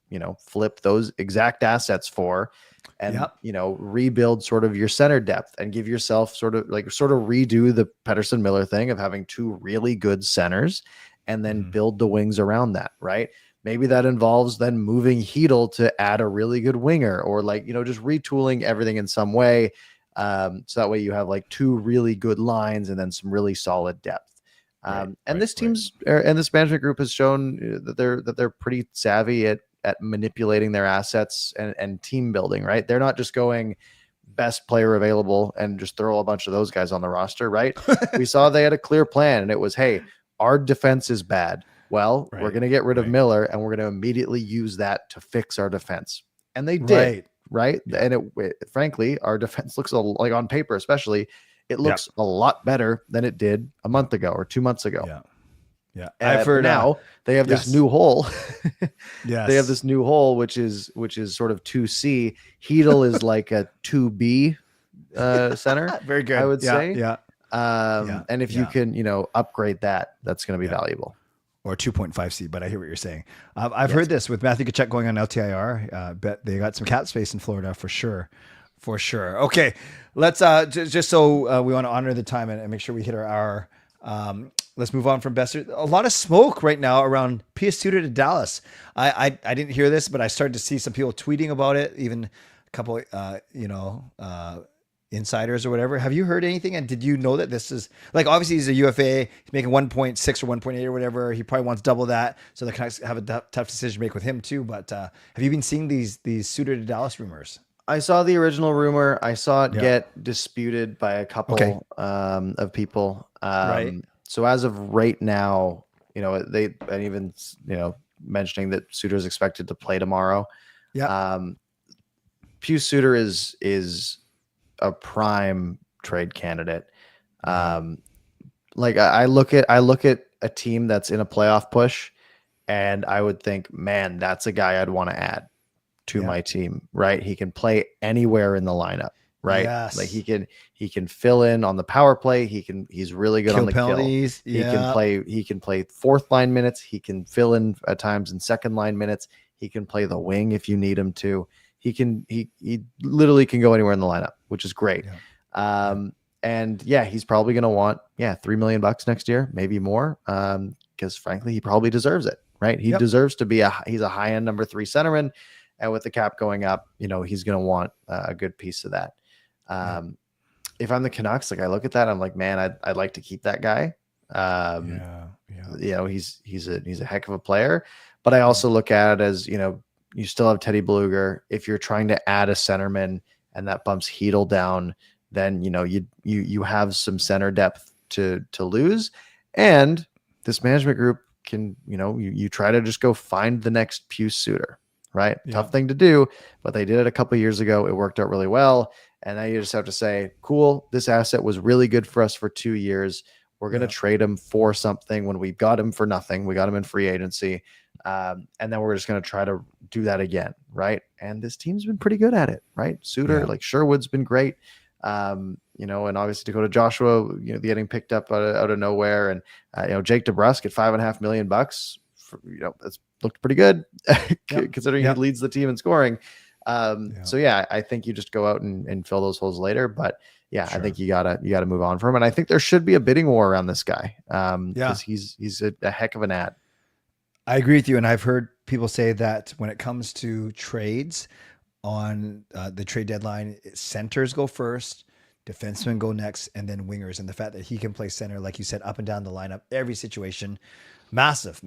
flip those exact assets for and, rebuild sort of your center depth and give yourself sort of redo the Pettersson Miller thing of having two really good centers and then build the wings around that, right? Maybe that involves then moving Hedel to add a really good winger or just retooling everything in some way. So that way you have like two really good lines and then some really solid depth. This management group has shown that they're pretty savvy at manipulating their assets and team building, right? They're not just going best player available and just throw a bunch of those guys on the roster, right? We saw they had a clear plan and it was, hey, our defense is bad. Well, we're going to get rid of Miller and we're going to immediately use that to fix our defense. And they did, right? Yeah. And it frankly, our defense looks like on paper, especially, it looks a lot better than it did a month ago or 2 months ago. Yeah. Yeah. I've heard now they have this new hole. Yes. They have this new hole, which is sort of 2C. Hedel is like a 2B center. Very good. I would say. Yeah. And if you can, upgrade that, that's going to be valuable. Or 2.5C, but I hear what you're saying. I've heard this with Matthew Tkachuk going on LTIR. Bet they got some cap space in Florida for sure. For sure. Okay, let's just so we want to honor the time and make sure we hit our hour. Let's move on from Besser. A lot of smoke right now around Pius Suter to Dallas. I didn't hear this, but I started to see some people tweeting about it. Even a couple, insiders or whatever. Have you heard anything? And did you know that this is like, obviously he's a UFA, he's making 1.6 or 1.8 or whatever. He probably wants double that. So the Canucks have a tough decision to make with him too. But have you been seeing these Suter to Dallas rumors? I saw the original rumor. I saw it get disputed by a couple of people. So as of right now, and even mentioning that Suter is expected to play tomorrow. Yeah. Pius Suter is a prime trade candidate. Like I look at a team that's in a playoff push, and I would think, man, that's a guy I'd want to add to my team. Right? He can play anywhere in the lineup. Right? Yes. Like he can fill in on the power play. He's really good on the penalties. Kill. He can play fourth line minutes. He can fill in at times in second line minutes. He can play the wing if you need him to. He literally can go anywhere in the lineup, which is great. And he's probably going to want $3 million next year, maybe more. Because frankly, he probably deserves it, right? He deserves to be he's a high end number 3 centerman, and with the cap going up, he's going to want a good piece of that. If I'm the Canucks, like I look at that, I'm like, man, I'd like to keep that guy. He's a heck of a player, but I also look at it as, you still have Teddy Bluger. If you're trying to add a centerman and that bumps Hedel down, then you have some center depth to lose. And this management group can, you try to just go find the next Pius Suter, right? Yeah. Tough thing to do, but they did it a couple of years ago. It worked out really well. And now you just have to say, cool, this asset was really good for us for 2 years. We're going to trade him for something when we got him for nothing. We got him in free agency. And then we're just going to try to do that again. Right. And this team's been pretty good at it. Right. Suter, like Sherwood's been great. And obviously Dakota Joshua, getting picked up out of nowhere. And, Jake DeBrusk at $5.5 million, that's looked pretty good Yep. considering Yep. he leads the team in scoring. So yeah, I think you just go out and fill those holes later. But yeah, Sure. I think you gotta move on from him. And I think there should be a bidding war around this guy. Because he's a heck of an ad. I agree with you. And I've heard people say that when it comes to trades on the trade deadline, centers go first, defensemen go next, and then wingers. And the fact that he can play center, like you said, up and down the lineup, every situation, massive.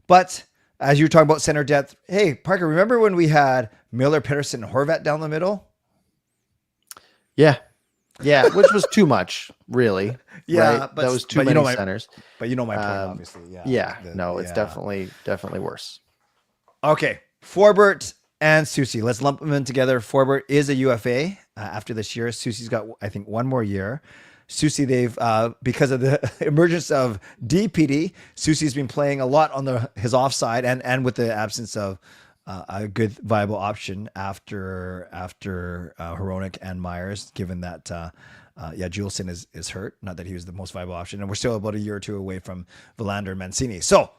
But as you were talking about center depth, hey, Parker, remember when we had Miller, Pettersson, and Horvat down the middle? Yeah. Yeah, which was too much, really. Yeah, right? That was too many centers. But you know my point, obviously. It's definitely worse. Okay, Forbort and Susie. Let's lump them in together. Forbort is a UFA after this year. Susie's got, I think, one more year. Susie, they've because of the emergence of DPD, Susie's been playing a lot on his offside and with the absence of a good viable option after Hronek and Myers, given that Juleson is hurt. Not that he was the most viable option, and we're still about a year or two away from Verlander and Mancini. So,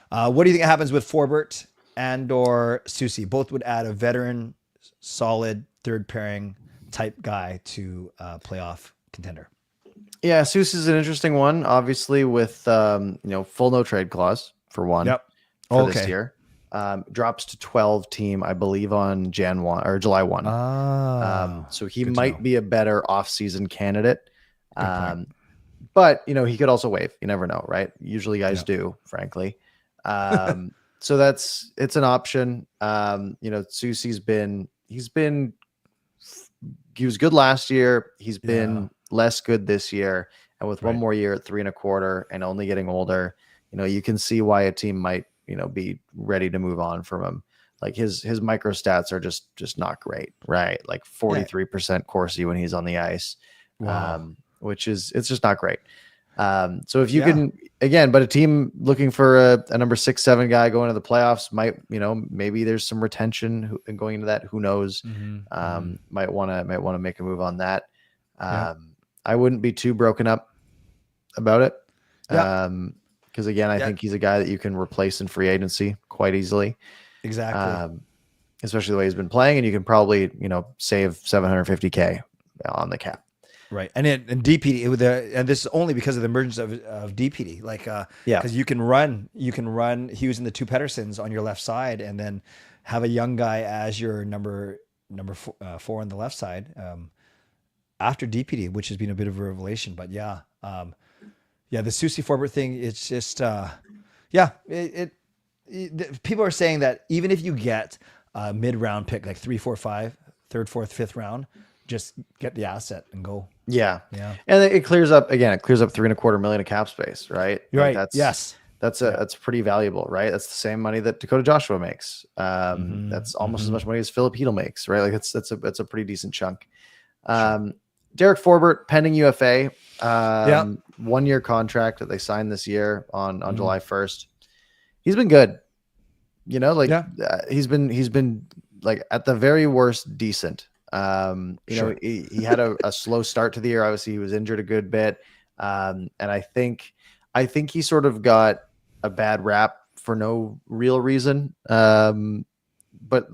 what do you think happens with Forbort and or Susie? Both would add a veteran, solid third pairing type guy to playoff contender. Yeah, Seuss is an interesting one, obviously with full no trade clause for one. Yep. For this year. Drops to 12 team, I believe, on July 1. So he might be a better off-season candidate. But he could also waive. You never know, right? Usually guys do, frankly. So it's an option. Susie's he was good last year. He's been less good this year. And with one more year at 3.25 and only getting older, you can see why a team might, be ready to move on from him. Like his micro stats are just not great, right? Like 43% Corsi when he's on the ice, which it's just not great. So if you can, again, but a team looking for a number 6, 7 guy going to the playoffs might, maybe there's some retention going into that. Who knows? Might want to make a move on that. I wouldn't be too broken up about it. Because again, I think he's a guy that you can replace in free agency quite easily. Exactly. Especially the way he's been playing, and you can probably, save $750K on the cap. Right. And DPD and this is only because of the emergence of DPD. Like, because you can run Hughes and the two Petterssons on your left side, and then have a young guy as your number 4 on the left side. After DPD, which has been a bit of a revelation, but the Susie Forbort thing, it's just, people are saying that even if you get a mid-round pick, like 3, 4, 5, third, fourth, fifth round, just get the asset and go. Yeah. And it clears up $3.25 million of cap space, right? You're like right. That's pretty valuable, right? That's the same money that Dakota Joshua makes. That's almost as much money as Philip Hedl makes, right? Like that's a pretty decent chunk. Derek Forbort, pending UFA, 1-year contract that they signed this year on July 1st. He's been good. He's been like at the very worst decent. He had a slow start to the year. Obviously, he was injured a good bit, and I think he sort of got a bad rap for no real reason. But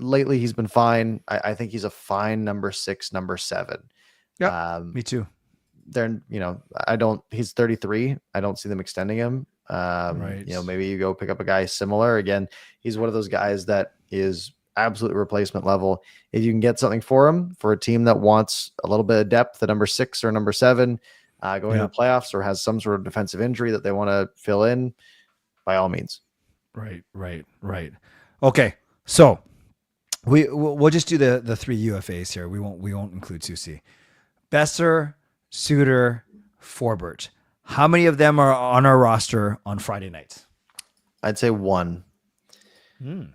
lately he's been fine. I think he's a fine number 6, number 7. Yeah, me too. He's 33. I don't see them extending him. Maybe you go pick up a guy similar. Again, he's one of those guys that is absolute replacement level. If you can get something for him for a team that wants a little bit of depth, the number 6 or number 7 going to the playoffs, or has some sort of defensive injury that they want to fill in, by all means. Right. Okay. So we'll just do the 3 UFAs here. We won't include Susie. Besser, Suter, Forbort. How many of them are on our roster on Friday nights? I'd say 1. And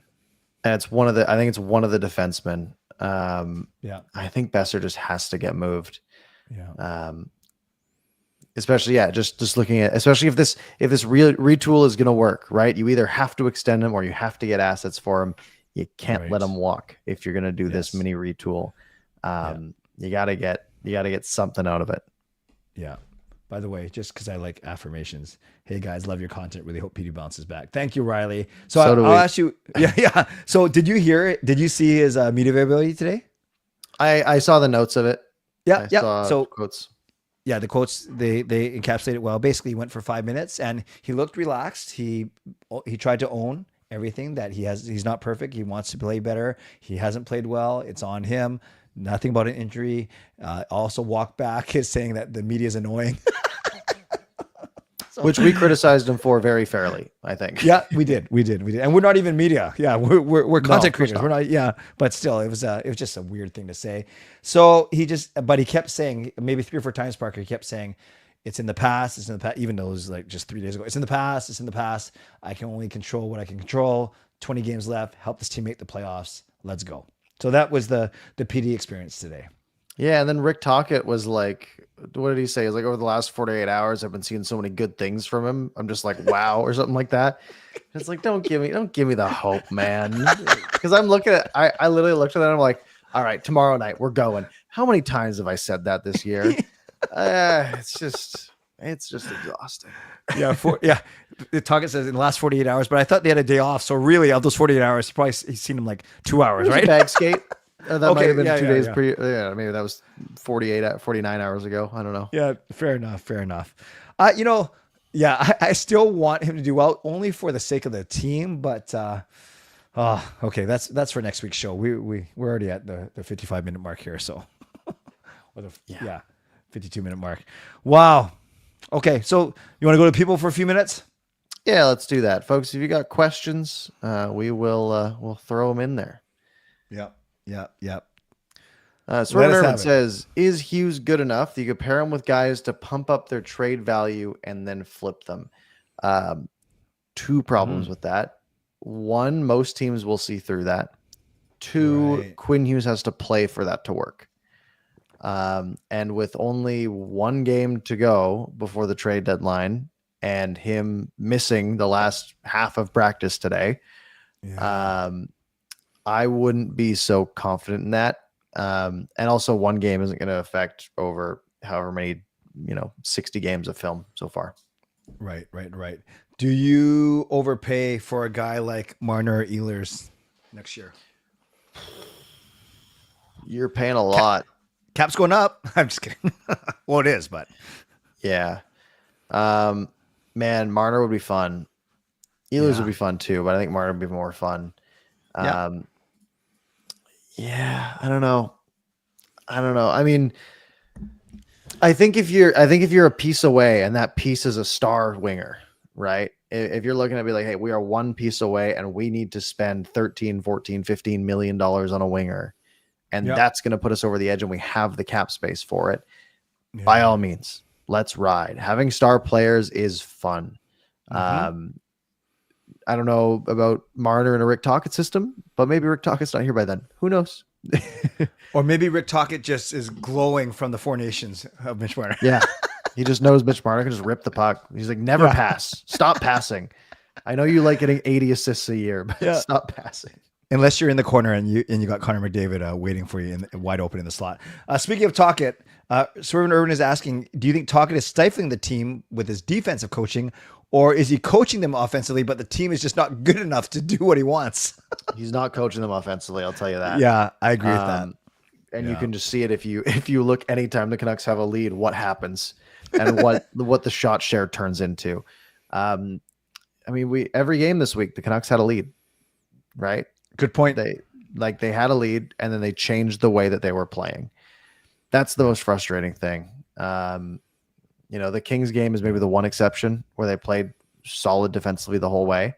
it's I think it's one of the defensemen. I think Besser just has to get moved. Especially, just looking at, especially if this retool is going to work, right? You either have to extend him or you have to get assets for him. You can't let him walk if you're going to do this mini retool. You got to get something out of it. Yeah. by the way, just because I like affirmations. Hey guys, love your content. Really hope PD bounces back. Thank you, Riley. So I'll ask you. Yeah. So did you hear it? Did you see his media availability today? I saw the notes of it. Yeah. So quotes. Yeah, the quotes they encapsulate it well. Basically, he went for 5 minutes and he looked relaxed. He tried to own everything that he has. He's not perfect. He wants to play better. He hasn't played well. It's on him. Nothing about an injury. Also, walk back is saying that the media is annoying. Which we criticized him for very fairly, I think. Yeah, we did, and we're not even media. Yeah, we're content creators. We're not. Yeah, but still, it was just a weird thing to say. So but he kept saying maybe 3 or 4 times. Parker, he kept saying, "It's in the past. It's in the past." Even though it was like just 3 days ago. It's in the past. It's in the past. I can only control what I can control. 20 games left. Help this team make the playoffs. Let's go. So that was the PD experience today. Yeah, and then Rick Tocchet was like, what did he say? He's like, over the last 48 hours, I've been seeing so many good things from him. I'm just like, wow, or something like that. It's like, don't give me the hope, man. Because I'm looking at, I literally looked at that and I'm like, all right, tomorrow night we're going. How many times have I said that this year? It's just exhausting. Yeah, the Tocchet says in the last 48 hours, but I thought they had a day off. So really, of those 48 hours, he's seen them like 2 hours, right? Bag skate. That might have been 2 days yeah. maybe that was 49 hours ago. I don't know. Yeah, fair enough. I still want him to do well, only for the sake of the team. But okay, that's for next week's show. We're already at the 55-minute mark here, so 52-minute mark. Wow. Okay, so you want to go to people for a few minutes? Yeah, let's do that, folks. If you got questions, we'll throw them in there. Yeah. Swerve Irvin says, is Hughes good enough that you could pair him with guys to pump up their trade value and then flip them? 2 problems with that. 1, most teams will see through that. 2, right. Quinn Hughes has to play for that to work. And with only 1 game to go before the trade deadline and him missing the last half of practice today, I wouldn't be so confident in that. And also 1 game isn't going to affect over however many, 60 games of film so far. Right. Do you overpay for a guy like Marner or Ehlers next year? You're paying a lot. Cap's going up. I'm just kidding. Well, it is, but yeah. Man, Marner would be fun. Ehlers would be fun too, but I think Marner would be more fun. Yeah, I don't know. I mean, I think if you're a piece away and that piece is a star winger, right? If you're looking at be like, hey, we are 1 piece away and we need to spend 13, 14, 15 million dollars on a winger, and that's going to put us over the edge and we have the cap space for it. By all means, let's ride. Having star players is fun. I don't know about Marner in a Rick Tocchet system, but maybe Rick Tocchet's not here by then. Who knows? Or maybe Rick Tocchet just is glowing from the 4 nations of Mitch Marner. Yeah. He just knows Mitch Marner can just rip the puck. He's like, never pass. Stop passing. I know you like getting 80 assists a year, but stop passing. Unless you're in the corner and you got Connor McDavid waiting for you wide open in the slot. Speaking of Tocchet, Swerve Irvin is asking, do you think Tocchet is stifling the team with his defensive coaching, or is he coaching them offensively, but the team is just not good enough to do what he wants? He's not coaching them offensively, I'll tell you that. Yeah, I agree with that. And you can just see it if you look anytime the Canucks have a lead, what happens and what the shot share turns into. I mean, every game this week the Canucks had a lead, right? Good point. They had a lead and then they changed the way that they were playing. That's the most frustrating thing. The Kings game is maybe the one exception where they played solid defensively the whole way.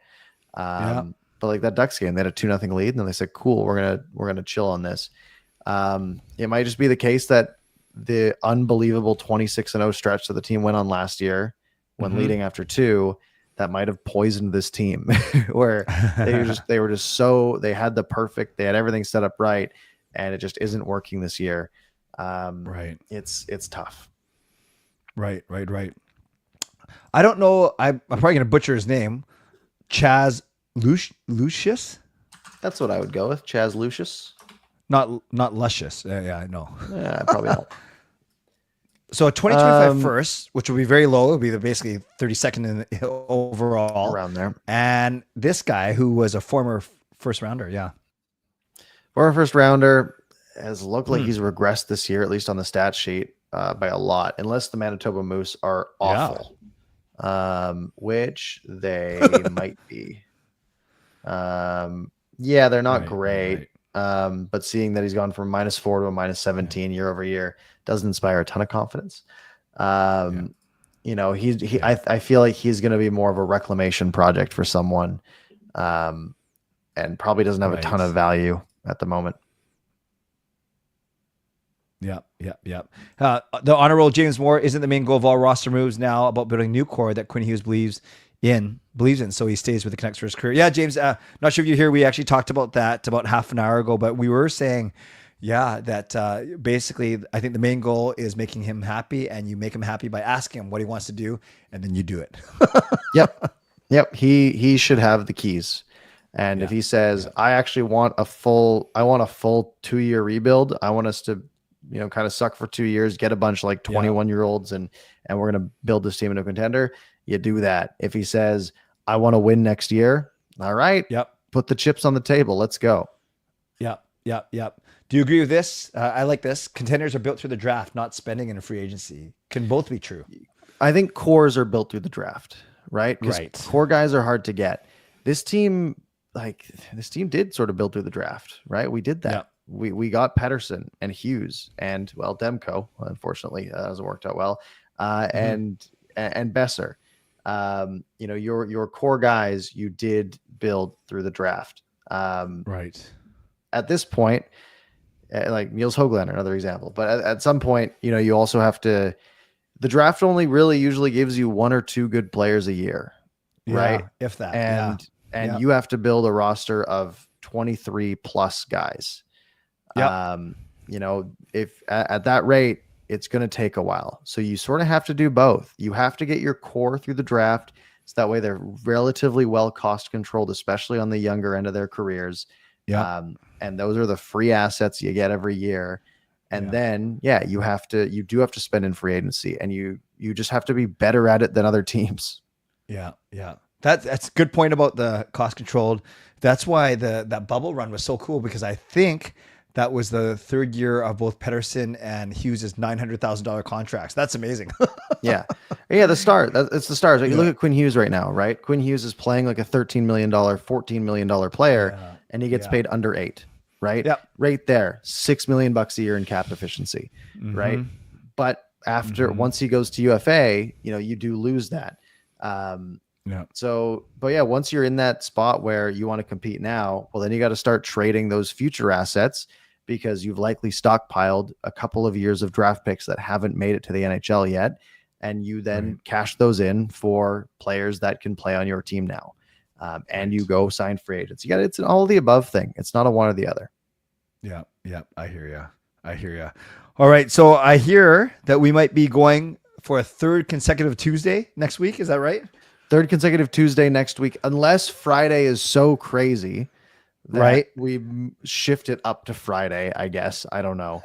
But like that Ducks game, they had a 2-0 lead, and then they said, "Cool, we're gonna chill on this." It might just be the case that the unbelievable 26-0 stretch that the team went on last year, when leading after 2, that might have poisoned this team, where they had everything set up right, and it just isn't working this year. Right. It's tough. Right. I don't know. I'm probably going to butcher his name. Chaz Lucius? That's what I would go with. Chaz Lucius. Not Luscious. Yeah, I know. Yeah, probably not. So a 2025 first, which will be very low, will be basically 32nd in the overall. Around there. And this guy who was a former first rounder, yeah. Former first rounder has looked like he's regressed this year, at least on the stat sheet, by a lot, unless the Manitoba Moose are awful, which they might be. Yeah, they're not great. Right. But seeing that he's gone from -4 to a -17 year over year doesn't inspire a ton of confidence. You know, I feel like he's going to be more of a reclamation project for someone, and probably doesn't have a ton of value at the moment. Yeah. The honorable James Moore isn't the main goal of all roster moves now about building a new core that Quinn Hughes believes in, so he stays with the Canucks for his career. Yeah, James, not sure if you're here. We actually talked about that about half an hour ago, but we were saying, that basically I think the main goal is making him happy, and you make him happy by asking him what he wants to do, and then you do it. Yep. He should have the keys. And if he says, I actually want a full 2-year rebuild, I want us to, you know, kind of suck for 2 years, get a bunch of like 21-year-olds and we're going to build this team into a contender, you do that. If he says, I want to win next year, all right, put the chips on the table. Let's go. Yep. Do you agree with this? I like this. Contenders are built through the draft, not spending in a free agency. Can both be true. I think cores are built through the draft, right? Right. Core guys are hard to get. This team did sort of build through the draft, right? We did that. Yep. We got Pettersson and Hughes and Demko. Unfortunately, hasn't worked out well. And Besser. You know, your core guys you did build through the draft. Right. At this point, like Niels Höglander, another example. But at some point, you know, you also have to. The draft only really usually gives you 1 or 2 good players a year, right? If that. And you have to build a roster of 23 plus guys. You know, if at that rate, it's going to take a while. So you sort of have to do both. You have to get your core through the draft, so that way they're relatively well cost controlled, especially on the younger end of their careers. And those are the free assets you get every year. And then, you do have to spend in free agency, and you just have to be better at it than other teams. Yeah. That's a good point about the cost controlled. That's why that bubble run was so cool, because I think that was the 3rd year of both Pettersson and Hughes' $900,000 contracts. That's amazing. The start. It's the stars. Right? You look at Quinn Hughes right now, right? Quinn Hughes is playing like a $13 million, $14 million player, and he gets paid under 8, right? Right there, $6 million a year in cap efficiency, right? But once he goes to UFA, you know, you do lose that. So, but once you're in that spot where you want to compete now, well, then you got to start trading those future assets, because you've likely stockpiled a couple of years of draft picks that haven't made it to the NHL yet. And you then cash those in for players that can play on your team now. And you go sign free agents. It's an all of the above thing. It's not a one or the other. Yeah. I hear you. All right. So I hear that we might be going for a 3rd consecutive Tuesday next week. Is that right? 3rd consecutive Tuesday next week, unless Friday is so crazy that we shift it up to Friday, I guess. I don't know.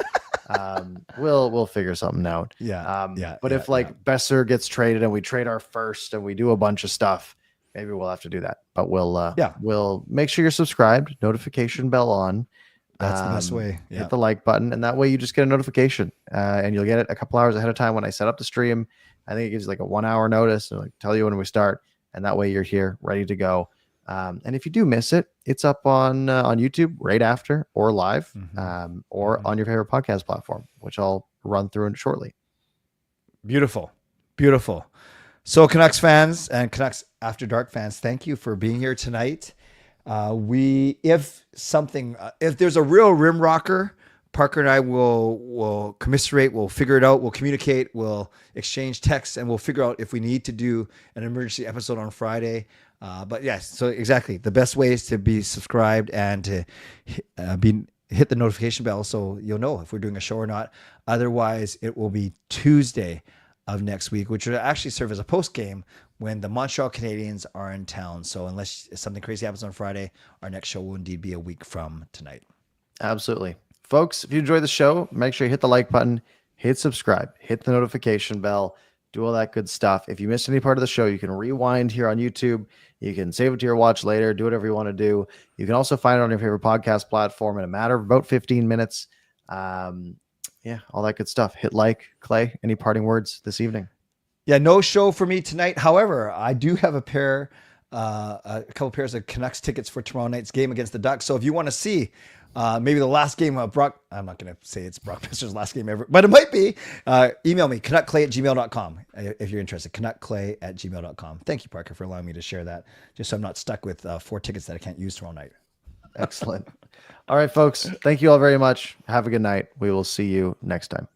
We'll figure something out. But if Besser gets traded and we trade our first and we do a bunch of stuff, maybe we'll have to do that. But we'll make sure you're subscribed, notification bell on. That's the best way. Hit the like button, and that way you just get a notification, and you'll get it a couple hours ahead of time when I set up the stream. I think it gives you like a 1 hour notice, and like tell you when we start, and that way you're here ready to go. And if you do miss it, it's up on YouTube right after, or live, or on your favorite podcast platform, which I'll run through it shortly. Beautiful. So Canucks fans and Canucks After Dark fans, thank you for being here tonight. If there's a real rim rocker, Parker and I will commiserate, we'll figure it out, we'll communicate, we'll exchange texts, and we'll figure out if we need to do an emergency episode on Friday. But yes, so exactly. The best way is to be subscribed and to hit the notification bell so you'll know if we're doing a show or not. Otherwise, it will be Tuesday of next week, which would actually serve as a post game when the Montreal Canadiens are in town. So unless something crazy happens on Friday, our next show will indeed be a week from tonight. Absolutely. Folks, if you enjoy the show, make sure you hit the like button, hit subscribe, hit the notification bell, do all that good stuff. If you missed any part of the show, you can rewind here on YouTube. You can save it to your watch later, do whatever you want to do. You can also find it on your favorite podcast platform in a matter of about 15 minutes. Yeah, all that good stuff. Hit like. Clay, any parting words this evening? Yeah, no show for me tonight. However, I do have a couple pairs of Canucks tickets for tomorrow night's game against the Ducks. So if you want to see maybe the last game of I'm not going to say it's Brock Besser's last game ever, but it might be. Email me, canuckclay@gmail.com if you're interested. canuckclay@gmail.com. Thank you, Parker, for allowing me to share that, just so I'm not stuck with 4 tickets that I can't use tomorrow night. Excellent. All right, folks. Thank you all very much. Have a good night. We will see you next time.